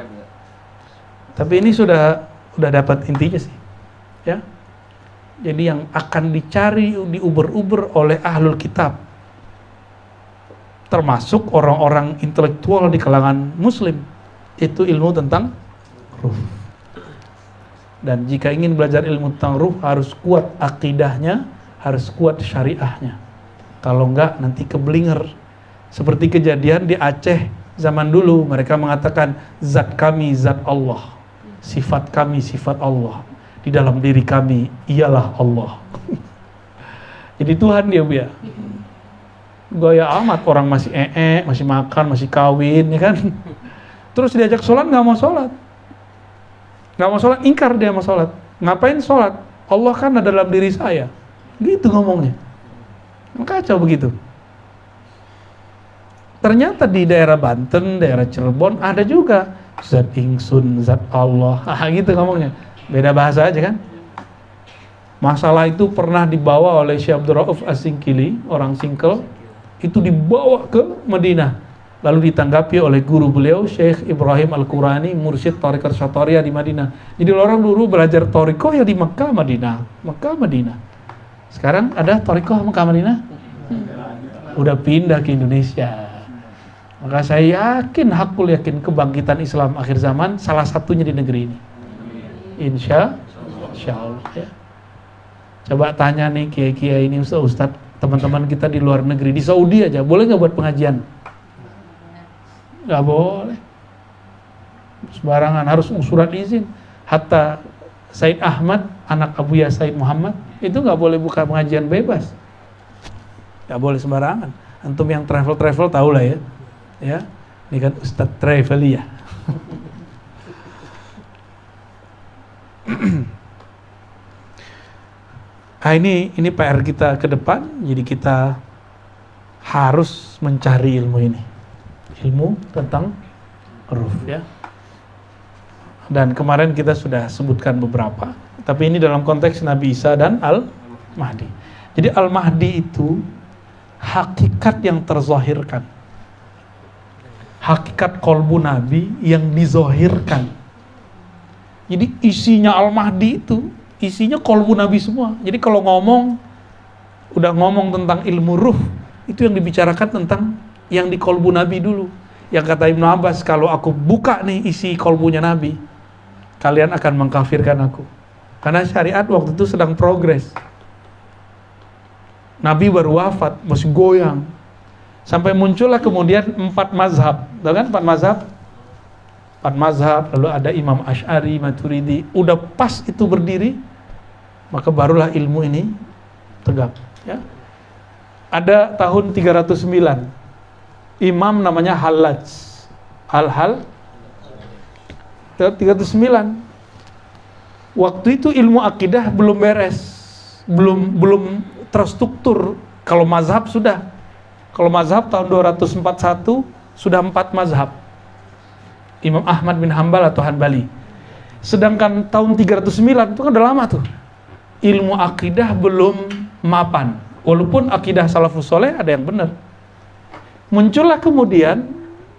Tapi ini sudah dapat intinya sih, ya. Jadi yang akan dicari, diuber-uber oleh ahlul kitab, termasuk orang-orang intelektual di kalangan muslim, itu ilmu tentang ruh. Dan jika ingin belajar ilmu tentang ruh, harus kuat akidahnya, harus kuat syariahnya. Kalau enggak nanti keblinger. Seperti kejadian di Aceh zaman dulu, mereka mengatakan zat kami zat Allah, sifat kami sifat Allah, di dalam diri kami ialah Allah. Jadi Tuhan dia, Bu ya. Gaya amat, orang masih masih makan, masih kawin, ya kan? Terus diajak sholat, nggak mau sholat. Nggak mau sholat, ingkar dia mau sholat. Ngapain sholat? Allah kan ada dalam diri saya. Gitu ngomongnya. Kacau begitu. Ternyata di daerah Banten, daerah Cirebon ada juga zat ingsun, zat Allah. Gitu ngomongnya. Beda bahasa aja kan. Masalah itu pernah dibawa oleh Syekh Abdul Rauf As-Singkili, orang Singkel. Itu dibawa ke Madinah. lalu ditanggapi oleh guru beliau Syekh Ibrahim Al-Qurani, mursyid Thariqah Syatoria di Madinah. Jadi orang dulu belajar thariqah ya di Mekah Madinah. Sekarang ada thariqah Mekah Madinah? Udah pindah ke Indonesia. Maka saya hakul yakin kebangkitan Islam akhir zaman salah satunya di negeri ini. Insya Allah ya. Coba tanya nih kiai-kiai ini, ustaz, teman-teman kita di luar negeri, di Saudi aja, boleh nggak buat pengajian? Nggak boleh. Sembarangan, harus surat izin. Hatta Said Ahmad, anak Abuya Said Muhammad, itu nggak boleh buka pengajian bebas. Nggak boleh sembarangan. Antum yang travel tahu lah ya. Ya, ini kan Ustaz travel ya. Nah, ini PR kita ke depan. Jadi kita harus mencari ilmu ini, ilmu tentang huruf ya. Dan kemarin kita sudah sebutkan beberapa, tapi ini dalam konteks Nabi Isa dan Al-Mahdi. Jadi Al-Mahdi itu hakikat yang terzahirkan, hakikat kolbu Nabi yang dizohirkan. Jadi isinya Al-Mahdi itu isinya kolbu Nabi semua. Jadi kalau udah ngomong tentang ilmu ruh, itu yang dibicarakan tentang yang di kolbu Nabi dulu. Yang kata Ibnu Abbas, kalau aku buka nih isi kolbunya Nabi, kalian akan mengkafirkan aku. Karena syariat waktu itu sedang progres. Nabi baru wafat, masih goyang. Sampai muncullah kemudian 4 mazhab. Tahu kan 4 mazhab? 4 mazhab, lalu ada Imam Asy'ari, Maturidi. Udah pas itu berdiri, maka barulah ilmu ini tegak ya. Ada tahun 309 imam namanya Hallaj. Al-Hal 309. Waktu itu ilmu akidah belum beres, belum terstruktur. Kalau mazhab sudah. Kalau mazhab tahun 241 sudah 4 mazhab. Imam Ahmad bin Hambal atau Hanbali. Sedangkan tahun 309 itu kan udah lama tuh. Ilmu akidah belum mapan. Walaupun akidah salafus soleh ada yang benar. Muncullah kemudian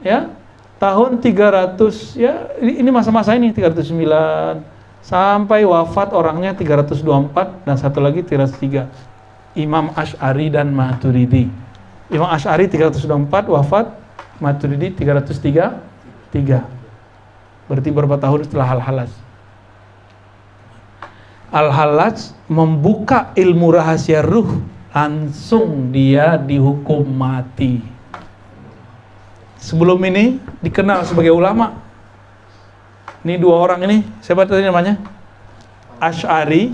ya tahun 300 ya, ini masa-masa ini 309 sampai wafat orangnya 324 dan satu lagi 303. Imam Asy'ari dan Maturidi. Imam Asy'ari 324 wafat, Maturidi 303. Berarti berapa tahun setelah Al-Hallaj? Al-Hallaj membuka ilmu rahasia ruh, langsung dia dihukum mati. Sebelum ini dikenal sebagai ulama. Ini 2 orang ini, siapa tadi namanya? Asy'ari,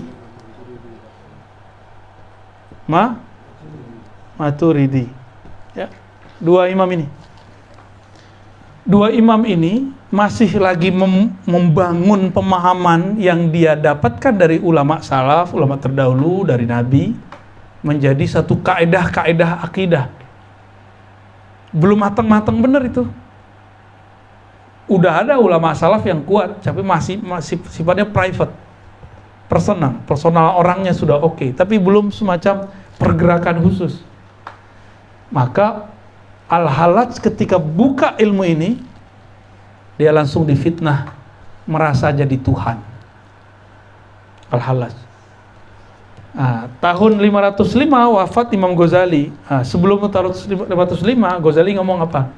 Maturidi. Ya, 2 imam ini. 2 imam ini masih lagi membangun pemahaman yang dia dapatkan dari ulama salaf, ulama terdahulu, dari Nabi, menjadi satu kaedah-kaedah akidah. Belum matang-matang benar itu. Udah ada ulama salaf yang kuat, tapi masih sifatnya private, personal orangnya sudah oke, tapi belum semacam pergerakan khusus. Maka Al-Hallaj ketika buka ilmu ini, dia langsung difitnah, merasa jadi Tuhan. Al-Hallaj. Tahun 505 wafat Imam Ghazali. Sebelum tahun 505, Ghazali ngomong apa?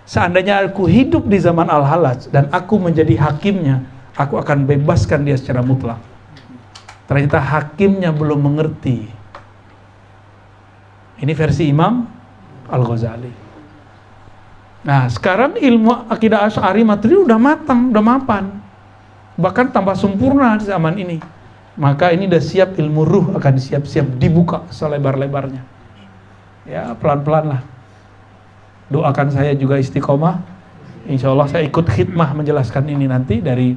Seandainya aku hidup di zaman Al-Hallaj dan aku menjadi hakimnya, aku akan bebaskan dia secara mutlak. Ternyata hakimnya belum mengerti. Ini versi Imam Al-Ghazali. Nah, sekarang ilmu akidah Asy'ari Maturidi udah matang, udah mapan. Bahkan tambah sempurna di zaman ini. Maka ini udah siap, ilmu ruh akan siap-siap dibuka selebar-lebarnya. Ya, pelan-pelan lah. Doakan saya juga istiqomah. Insya Allah saya ikut khidmah menjelaskan ini nanti dari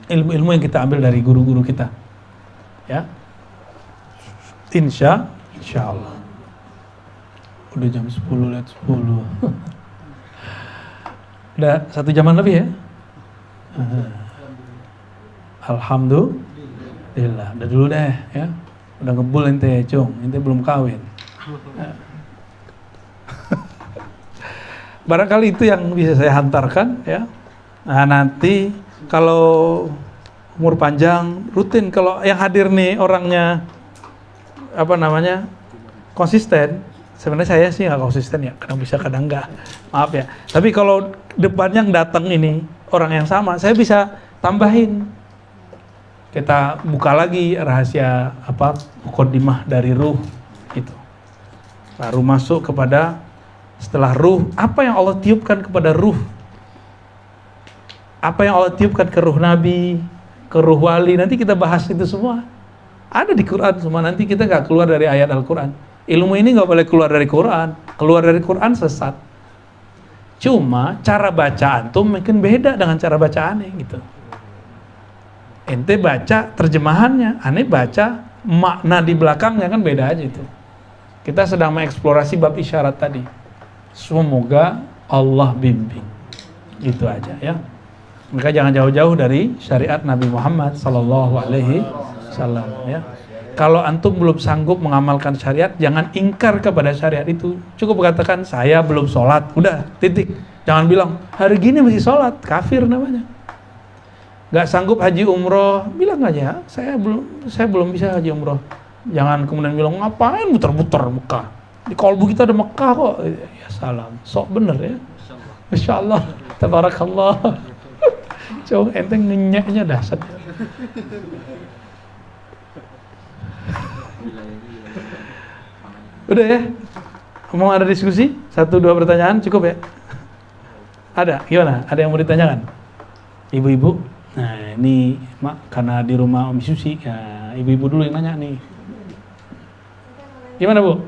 ilmu-ilmu yang kita ambil dari guru-guru kita. Ya. Insya Allah. Udah jam 10 lewat 10. Udah 1 jaman lebih ya? Alhamdulillah. Udah dulu deh ya. Udah ngebul ente, Cung. Ente belum kawin. barangkali itu yang bisa saya hantarkan ya. Nah, nanti kalau umur panjang rutin, kalau yang hadir nih orangnya konsisten. Sebenarnya saya sih nggak konsisten ya, kadang bisa kadang enggak, maaf ya. Tapi kalau depannya yang datang ini orang yang sama, saya bisa tambahin. Kita buka lagi rahasia muqaddimah dari ruh itu. Baru masuk kepada setelah ruh, apa yang Allah tiupkan kepada ruh? Apa yang Allah tiupkan ke ruh Nabi, ke ruh wali, nanti kita bahas itu semua. Ada di Quran semua, nanti kita nggak keluar dari ayat Al-Quran. Ilmu ini nggak boleh keluar dari Quran. Keluar dari Quran sesat. Cuma cara bacaan tuh mungkin beda dengan cara bacaannya gitu. Ente baca terjemahannya, aneh baca makna di belakangnya, kan beda aja itu. Kita sedang mengeksplorasi bab isyarat tadi. Semoga Allah bimbing. Gitu aja ya. Maka jangan jauh-jauh dari syariat Nabi Muhammad sallallahu alaihi wasallam ya. Kalau antum belum sanggup mengamalkan syariat, jangan ingkar kepada syariat itu. Cukup katakan, saya belum sholat. Udah, titik. Jangan bilang, hari gini masih sholat. Kafir namanya. Gak sanggup haji umroh, bilang aja, saya belum bisa haji umroh. Jangan kemudian bilang, ngapain muter-muter Mekah? Di kolbu kita ada Mekah kok. Ya salam, sok bener ya. Masya Allah, tabarakallah. Coba enteng ngenyeknya dasar. Udah ya? Mau ada diskusi? 1-2 pertanyaan cukup ya? Ada? Gimana? Ada yang mau ditanyakan? Ibu-ibu? Nah ini karena di rumah Om Susi ya, ibu-ibu dulu yang nanya nih. Gimana Bu?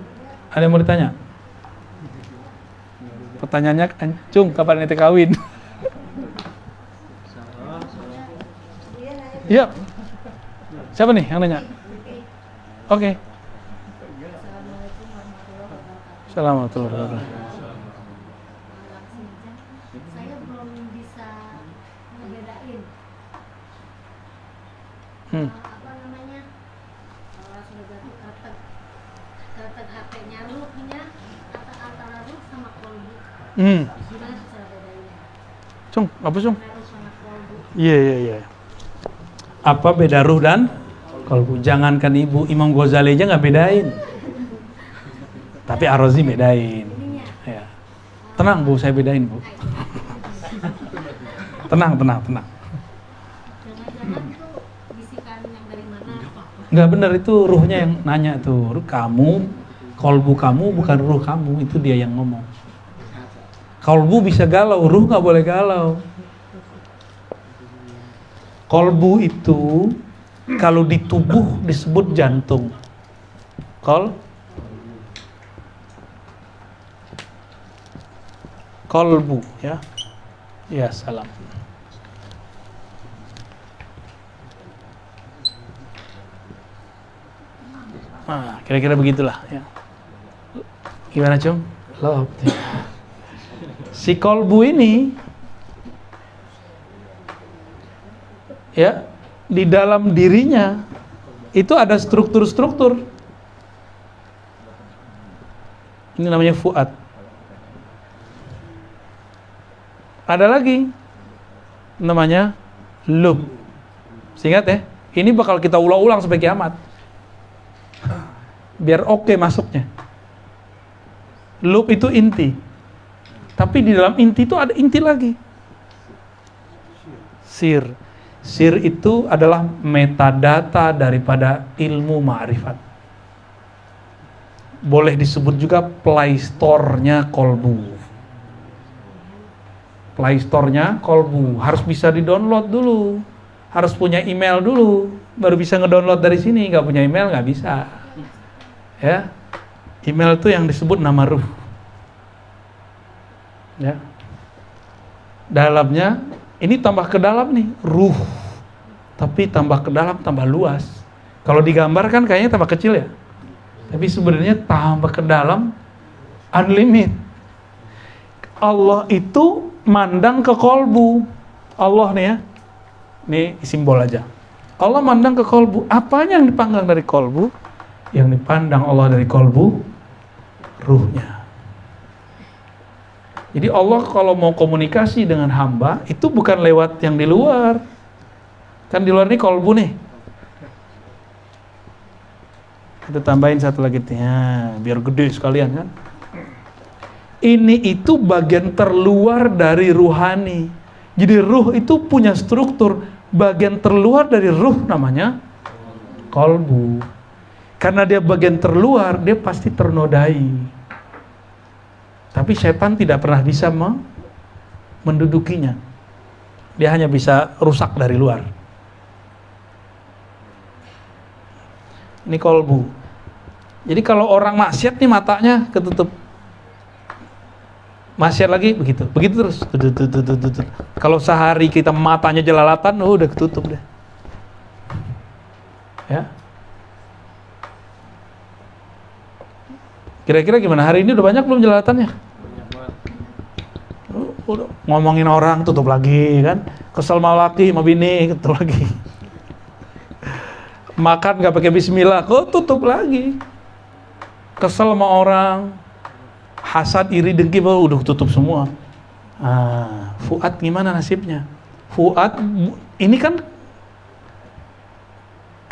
Ada yang mau ditanya? Pertanyaannya Cung, kapan ente kawin? Iya. Siapa nih yang nanya? Oke. Assalamualaikum warahmatullahi wabarakatuh. Saya belum bisa ngebedain kalau sudah ganti kartu HP-nya ruhnya antara ruh sama kolbu. Gimana cara bedainnya? Cung, apa Cung? Ruh sama kolbu. Iya. Apa beda ruh dan kolbu? Jangankan ibu, Imam Ghazali aja nggak bedain. Tapi Ar-Razi bedain. Ya. Tenang Bu, saya bedain Bu. Tenang. Jangan-jangan itu bisikan yang dari mana? Nggak benar, itu ruhnya yang nanya tuh. Kamu, kolbu kamu bukan ruh kamu, itu dia yang ngomong. Kolbu bisa galau, ruh nggak boleh galau. Kolbu itu kalau di tubuh disebut jantung. Kolbu ya. Ya salam. Nah, kira-kira begitulah ya. Gimana Cung? Love. Si kolbu ini ya, di dalam dirinya itu ada struktur-struktur. Ini namanya fuad. Ada lagi namanya lub. Ingat ya, ini bakal kita ulang-ulang sampai kiamat. Biar oke masuknya. Lub itu inti. Tapi di dalam inti itu ada inti lagi. Sir. Sir itu adalah metadata daripada ilmu ma'rifat. Boleh disebut juga Play Store-nya kolbu. Play Store-nya kolbu harus bisa di-download dulu, harus punya email dulu, baru bisa ngedownload dari sini. Nggak punya email nggak bisa. Ya, email itu yang disebut nama ruh. Ya, dalamnya ini tambah ke dalam nih ruh, tapi tambah ke dalam tambah luas. Kalau digambarkan kayaknya tambah kecil ya, tapi sebenarnya tambah ke dalam unlimited. Allah itu mandang ke kolbu. Allah nih ya, nih simbol aja. Allah mandang ke kolbu. Apanya yang dipandang dari kolbu? Yang dipandang Allah dari kolbu, ruhnya. Jadi Allah kalau mau komunikasi dengan hamba itu bukan lewat yang di luar. Kan di luar ini kolbu nih. Kita tambahin satu lagi nih, ya, biar gede sekalian kan. Ini itu bagian terluar dari ruhani. Jadi ruh itu punya struktur. Bagian terluar dari ruh namanya kolbu. Karena dia bagian terluar, dia pasti ternodai. Tapi setan tidak pernah bisa mendudukinya. Dia hanya bisa rusak dari luar. Ini kolbu. Jadi kalau orang maksiat nih matanya ketutup. Maksiat lagi begitu terus. Kalau sehari kita matanya jelalatan, udah ketutup deh. Ya. Kira-kira gimana? Hari ini udah banyak belum jelalatannya? Banyak banget. Udah ngomongin orang, tutup lagi kan. Kesel sama laki, sama bini, tutup lagi. Makan gak pakai bismillah, kok tutup lagi. Kesel sama orang, hasad, iri, dengki, udah tutup semua. Fuad gimana nasibnya? Fuad, ini kan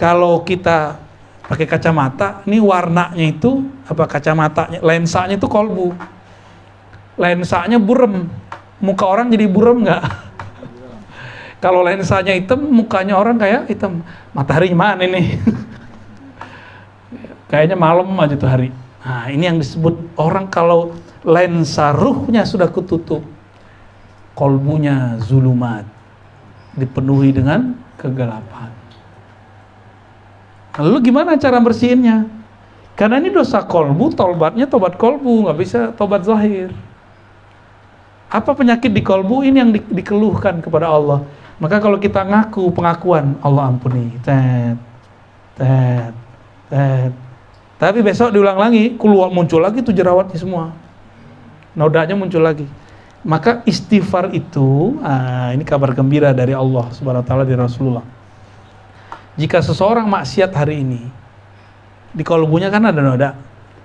kalau kita pakai kacamata, ini warnanya itu apa, kacamatanya, lensanya itu kolbu. Lensanya burem. Muka orang jadi burem nggak? Kalau lensanya hitam, mukanya orang kayak hitam. Matahari mana ini? Kayaknya malam aja tuh hari. Nah, ini yang disebut orang kalau lensa ruhnya sudah ketutup. Kolbunya zulumat. Dipenuhi dengan kegelapan. Lalu gimana cara bersihinnya? Karena ini dosa kolbu, tobatnya tobat kolbu, nggak bisa tobat zahir. Apa penyakit di kolbu? Ini yang dikeluhkan kepada Allah. Maka kalau kita ngaku pengakuan, Allah ampuni, tapi besok diulang lagi, keluar muncul lagi tuh jerawatnya semua, nodanya muncul lagi. Maka istighfar itu, ini kabar gembira dari Allah Subhanahu Wa Taala, dari Rasulullah. Jika seseorang maksiat hari ini, di kolbunya kan ada noda,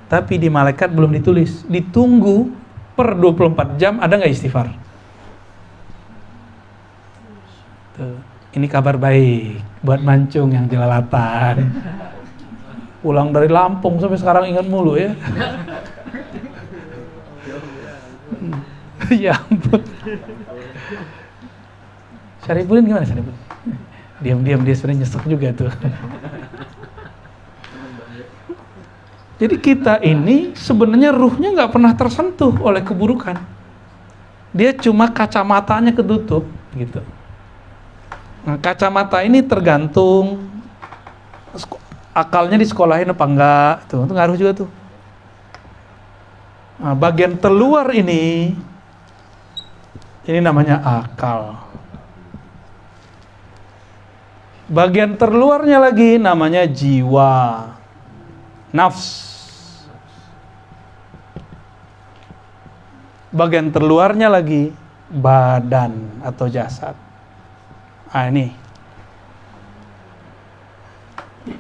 tapi di malaikat belum ditulis. Ditunggu per 24 jam, ada nggak istighfar? Tuh, ini kabar baik buat mancung yang jelalatan. Pulang dari Lampung sampai sekarang ingat mulu ya. Ya ampun. Syarifudin gimana Syarifudin? Diam-diam dia sebenarnya nyesek juga tuh. Jadi kita ini sebenarnya ruhnya nggak pernah tersentuh oleh keburukan. Dia cuma kacamatanya ketutup gitu. Nah, kacamata ini tergantung akalnya disekolahin apa enggak, itu ngaruh juga tuh. Nah, bagian terluar ini namanya akal. Bagian terluarnya lagi namanya jiwa, nafs. Bagian terluarnya lagi badan atau jasad. Ini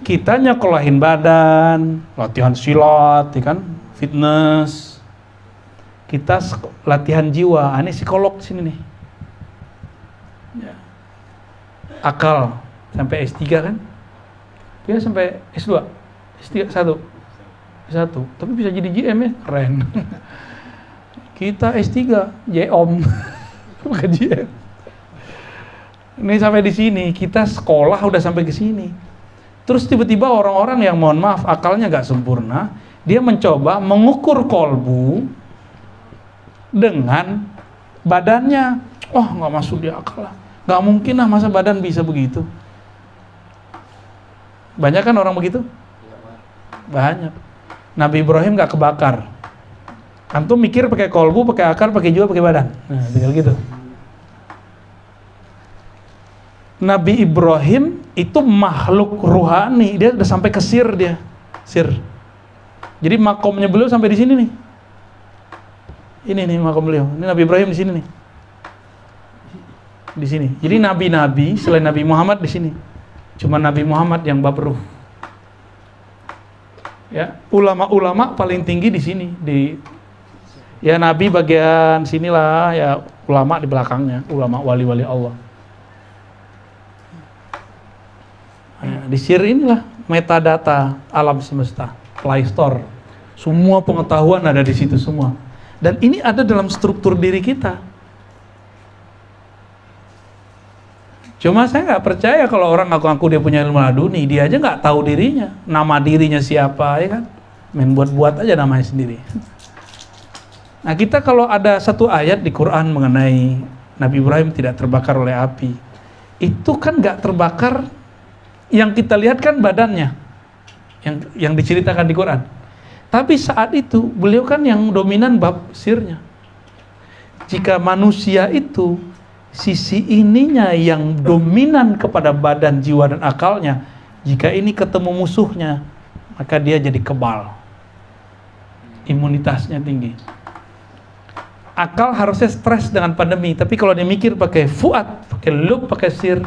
kita nyekolahin badan, latihan silat, ya kan, fitness. Kita latihan jiwa. Ini psikolog sini nih. Ya. Akal sampai S3 kan? Dia sampai S2, S3 1. Tapi bisa jadi GM ya, keren. Kita S3, JOM. Bukan GM. Ini sampai di sini, kita sekolah udah sampai ke sini. Terus tiba-tiba orang-orang yang mohon maaf akalnya gak sempurna, dia mencoba mengukur kolbu dengan badannya. Oh, gak masuk di akal lah. Gak mungkin lah, masa badan bisa begitu. Banyak kan orang begitu? Banyak. Nabi Ibrahim gak kebakar. Antum mikir pakai kolbu, pakai akal, pakai jiwa, pakai badan. Nah, tinggal gitu. Nabi Ibrahim itu makhluk ruhani, dia udah sampai ke sir dia. Sir. Jadi makomnya beliau sampai di sini nih. Ini nih makom beliau. Ini Nabi Ibrahim di sini nih. Di sini. Jadi nabi-nabi selain Nabi Muhammad di sini. Cuma Nabi Muhammad yang bab ruh. Ya, ulama-ulama paling tinggi di sini, di Ya Nabi bagian sinilah, ya ulama di belakangnya, ulama wali-wali Allah. Di sir inilah metadata alam semesta, Play Store. Semua pengetahuan ada di situ semua. Dan ini ada dalam struktur diri kita. Cuma saya nggak percaya kalau orang ngaku-ngaku dia punya ilmu laduni, dia aja nggak tahu dirinya, nama dirinya siapa, ya kan? Main buat-buat aja namanya sendiri. Nah kita kalau ada satu ayat di Quran mengenai Nabi Ibrahim tidak terbakar oleh api, itu kan nggak terbakar, yang kita lihat kan badannya, yang diceritakan di Quran. Tapi saat itu beliau kan yang dominan bab sirnya. Jika manusia itu sisi ininya yang dominan kepada badan, jiwa dan akalnya, jika ini ketemu musuhnya, maka dia jadi kebal, imunitasnya tinggi. Akal harusnya stres dengan pandemi, tapi kalau dia mikir pakai fuad, pakai lub, pakai sir,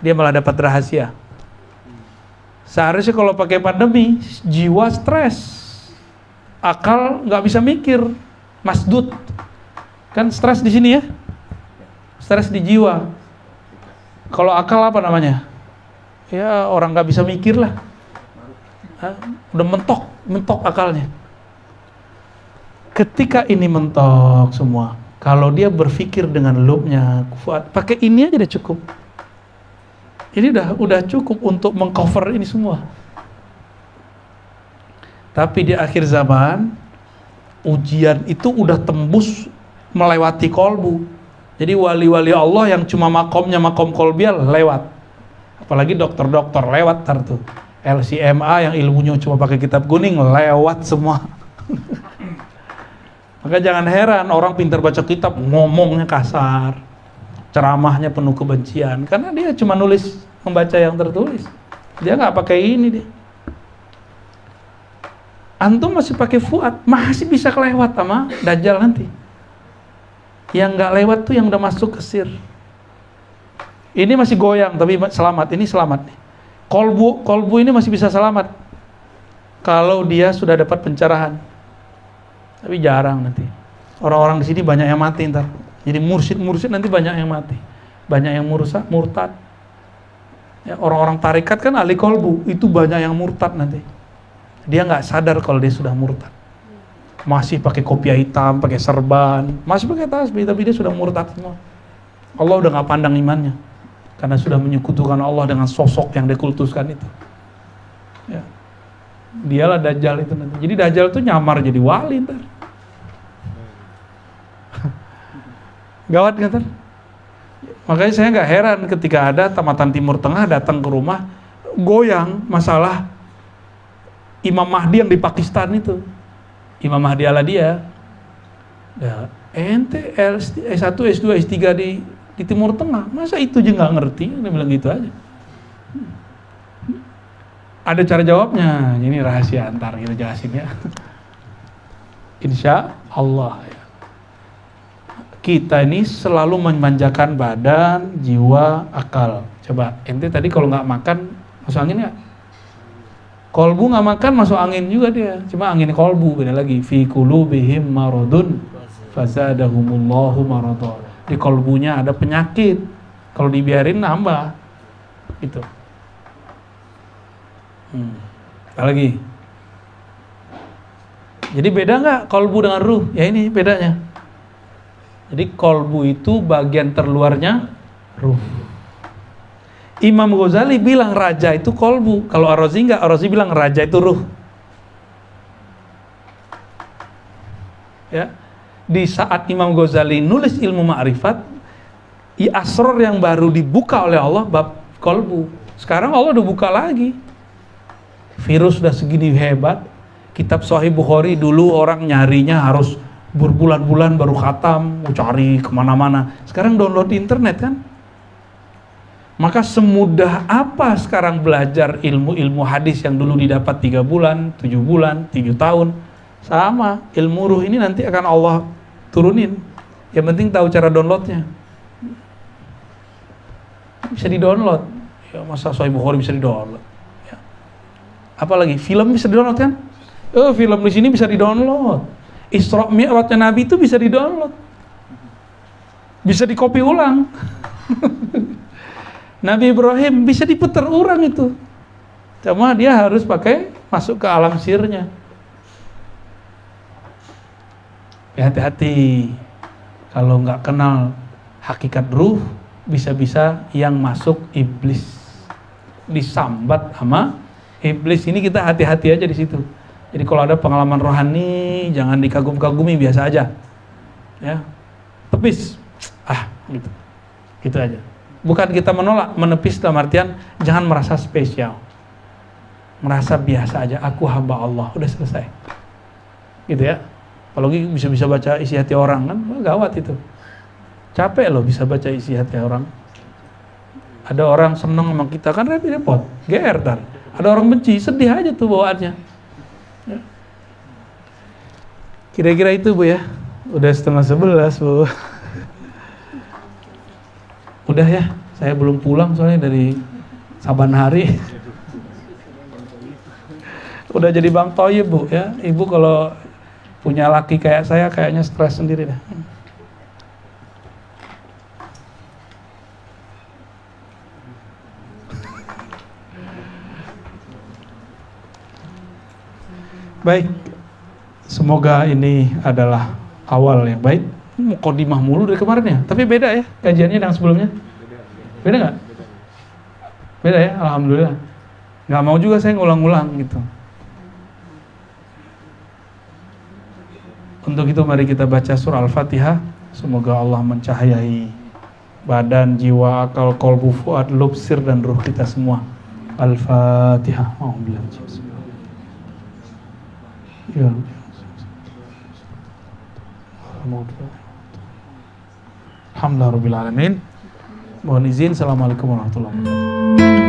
dia malah dapat rahasia. Seharusnya kalau pakai pandemi, jiwa stres, akal nggak bisa mikir, masdud. Kan stres di sini ya, stres di jiwa. Kalau akal apa namanya? Ya orang nggak bisa mikir lah, udah mentok akalnya. Ketika ini mentok semua, kalau dia berpikir dengan lubnya, pakai ini aja udah cukup. Ini udah cukup untuk mengcover ini semua. Tapi di akhir zaman, ujian itu udah tembus melewati kolbu. Jadi wali-wali Allah yang cuma makomnya makom kolbial lewat. Apalagi dokter-dokter lewat tuh. LCMA yang ilmunya cuma pakai kitab kuning lewat semua. Maka jangan heran orang pintar baca kitab ngomongnya kasar, ceramahnya penuh kebencian, karena dia cuma membaca yang tertulis. Dia nggak pakai ini dia. Antum masih pakai fuad, masih bisa kelewat sama Dajjal nanti. Yang nggak lewat tuh yang udah masuk ke sir. Ini masih goyang tapi selamat, ini selamat nih. Kolbu ini masih bisa selamat kalau dia sudah dapat pencerahan. Tapi jarang nanti. Orang-orang di sini banyak yang mati ntar. Jadi mursyid nanti banyak yang mati. Banyak yang murtad. Ya, orang-orang tarikat kan ahli kolbu, itu banyak yang murtad nanti. Dia nggak sadar kalau dia sudah murtad. Masih pakai kopiah hitam, pakai serban, masih pakai tasbih, tapi dia sudah murtad semua. Allah udah nggak pandang imannya, karena sudah menyekutukan Allah dengan sosok yang dikultuskan itu. Ya. Dialah Dajjal itu nanti. Jadi Dajjal itu nyamar jadi wali ntar. Gawat ntar. Makanya saya nggak heran ketika ada tamatan Timur Tengah datang ke rumah goyang masalah Imam Mahdi yang di Pakistan itu. Imam Mahdi ala dia. Ya, ente S1, S2, S3 di Timur Tengah. Masa itu aja nggak ngerti? Dia bilang gitu aja. Ada cara jawabnya, ini rahasia antar kita jelasin ya. Insya Allah ya. Kita ini selalu memanjakan badan, jiwa, akal. Coba, ente tadi kalau nggak makan masuk angin nggak? Kolbu nggak makan masuk angin juga dia. Cuma angin kolbu beda lagi. Fi qulubihim maradun fazadahumullahu marada. Di kolbunya ada penyakit. Kalau dibiarin nambah. Itu. Apa lagi? Jadi beda nggak kolbu dengan ruh? Ya ini bedanya. Jadi kolbu itu bagian terluarnya ruh. Imam Ghazali bilang raja itu kolbu. Kalau Ar-Razi nggak, Ar-Razi bilang raja itu ruh. Ya, di saat Imam Ghazali nulis ilmu ma'rifat, asror yang baru dibuka oleh Allah bab kolbu. Sekarang Allah udah buka lagi. Virus udah segini hebat. Kitab Sahih Bukhari dulu orang nyarinya harus berbulan-bulan baru khatam, mau cari kemana-mana. Sekarang download di internet kan. Maka semudah apa sekarang belajar ilmu-ilmu hadis yang dulu didapat 3 bulan, 7 bulan, 7 tahun. Sama, ilmu ruh ini nanti akan Allah turunin. Yang penting tahu cara downloadnya. Bisa di-download. Ya, masa Sahih Bukhari bisa di-download. Apalagi film bisa di-download kan? Film di sini bisa di-download. Isra Mi'rajnya Nabi itu bisa di-download. Bisa di-copy ulang. Nabi Ibrahim bisa diputar ulang itu. Cuma dia harus masuk ke alam sirnya. Ya, hati-hati. Kalau nggak kenal hakikat ruh, bisa-bisa yang masuk iblis. Disambat sama iblis. Ini kita hati-hati aja di situ. Jadi kalau ada pengalaman rohani, jangan dikagum-kagumi, biasa aja. Ya. Tepis. Gitu. Gitu aja. Bukan kita menolak, menepis dalam artian jangan merasa spesial. Merasa biasa aja, aku hamba Allah, udah selesai. Gitu ya. Apalagi bisa baca isi hati orang kan, gawat itu. Capek loh bisa baca isi hati orang. Ada orang seneng sama kita kan repot, GR tar. Ada orang benci, sedih aja tuh bawaannya. Ya. Kira-kira itu Bu ya. Udah 10:30 Bu. Udah ya, saya belum pulang soalnya dari Saban Hari. Udah jadi Bang Toyib Bu ya. Ibu kalau punya laki kayak saya kayaknya stres sendiri dah. Baik, semoga ini adalah awal yang baik. Mukadimah mulu dari kemarin ya, tapi beda ya kajiannya dengan sebelumnya. Beda nggak? Beda ya, alhamdulillah. Nggak mau juga saya ngulang-ngulang gitu. Untuk itu mari kita baca surah Al-Fatihah. Semoga Allah mencahayai badan, jiwa, akal, qalbu, fuad, lub, sir dan ruh kita semua. Al-Fatihah. Ya. Alhamdulillah rabbil alamin. Mohon izin. Assalamualaikum warahmatullahi wabarakatuh.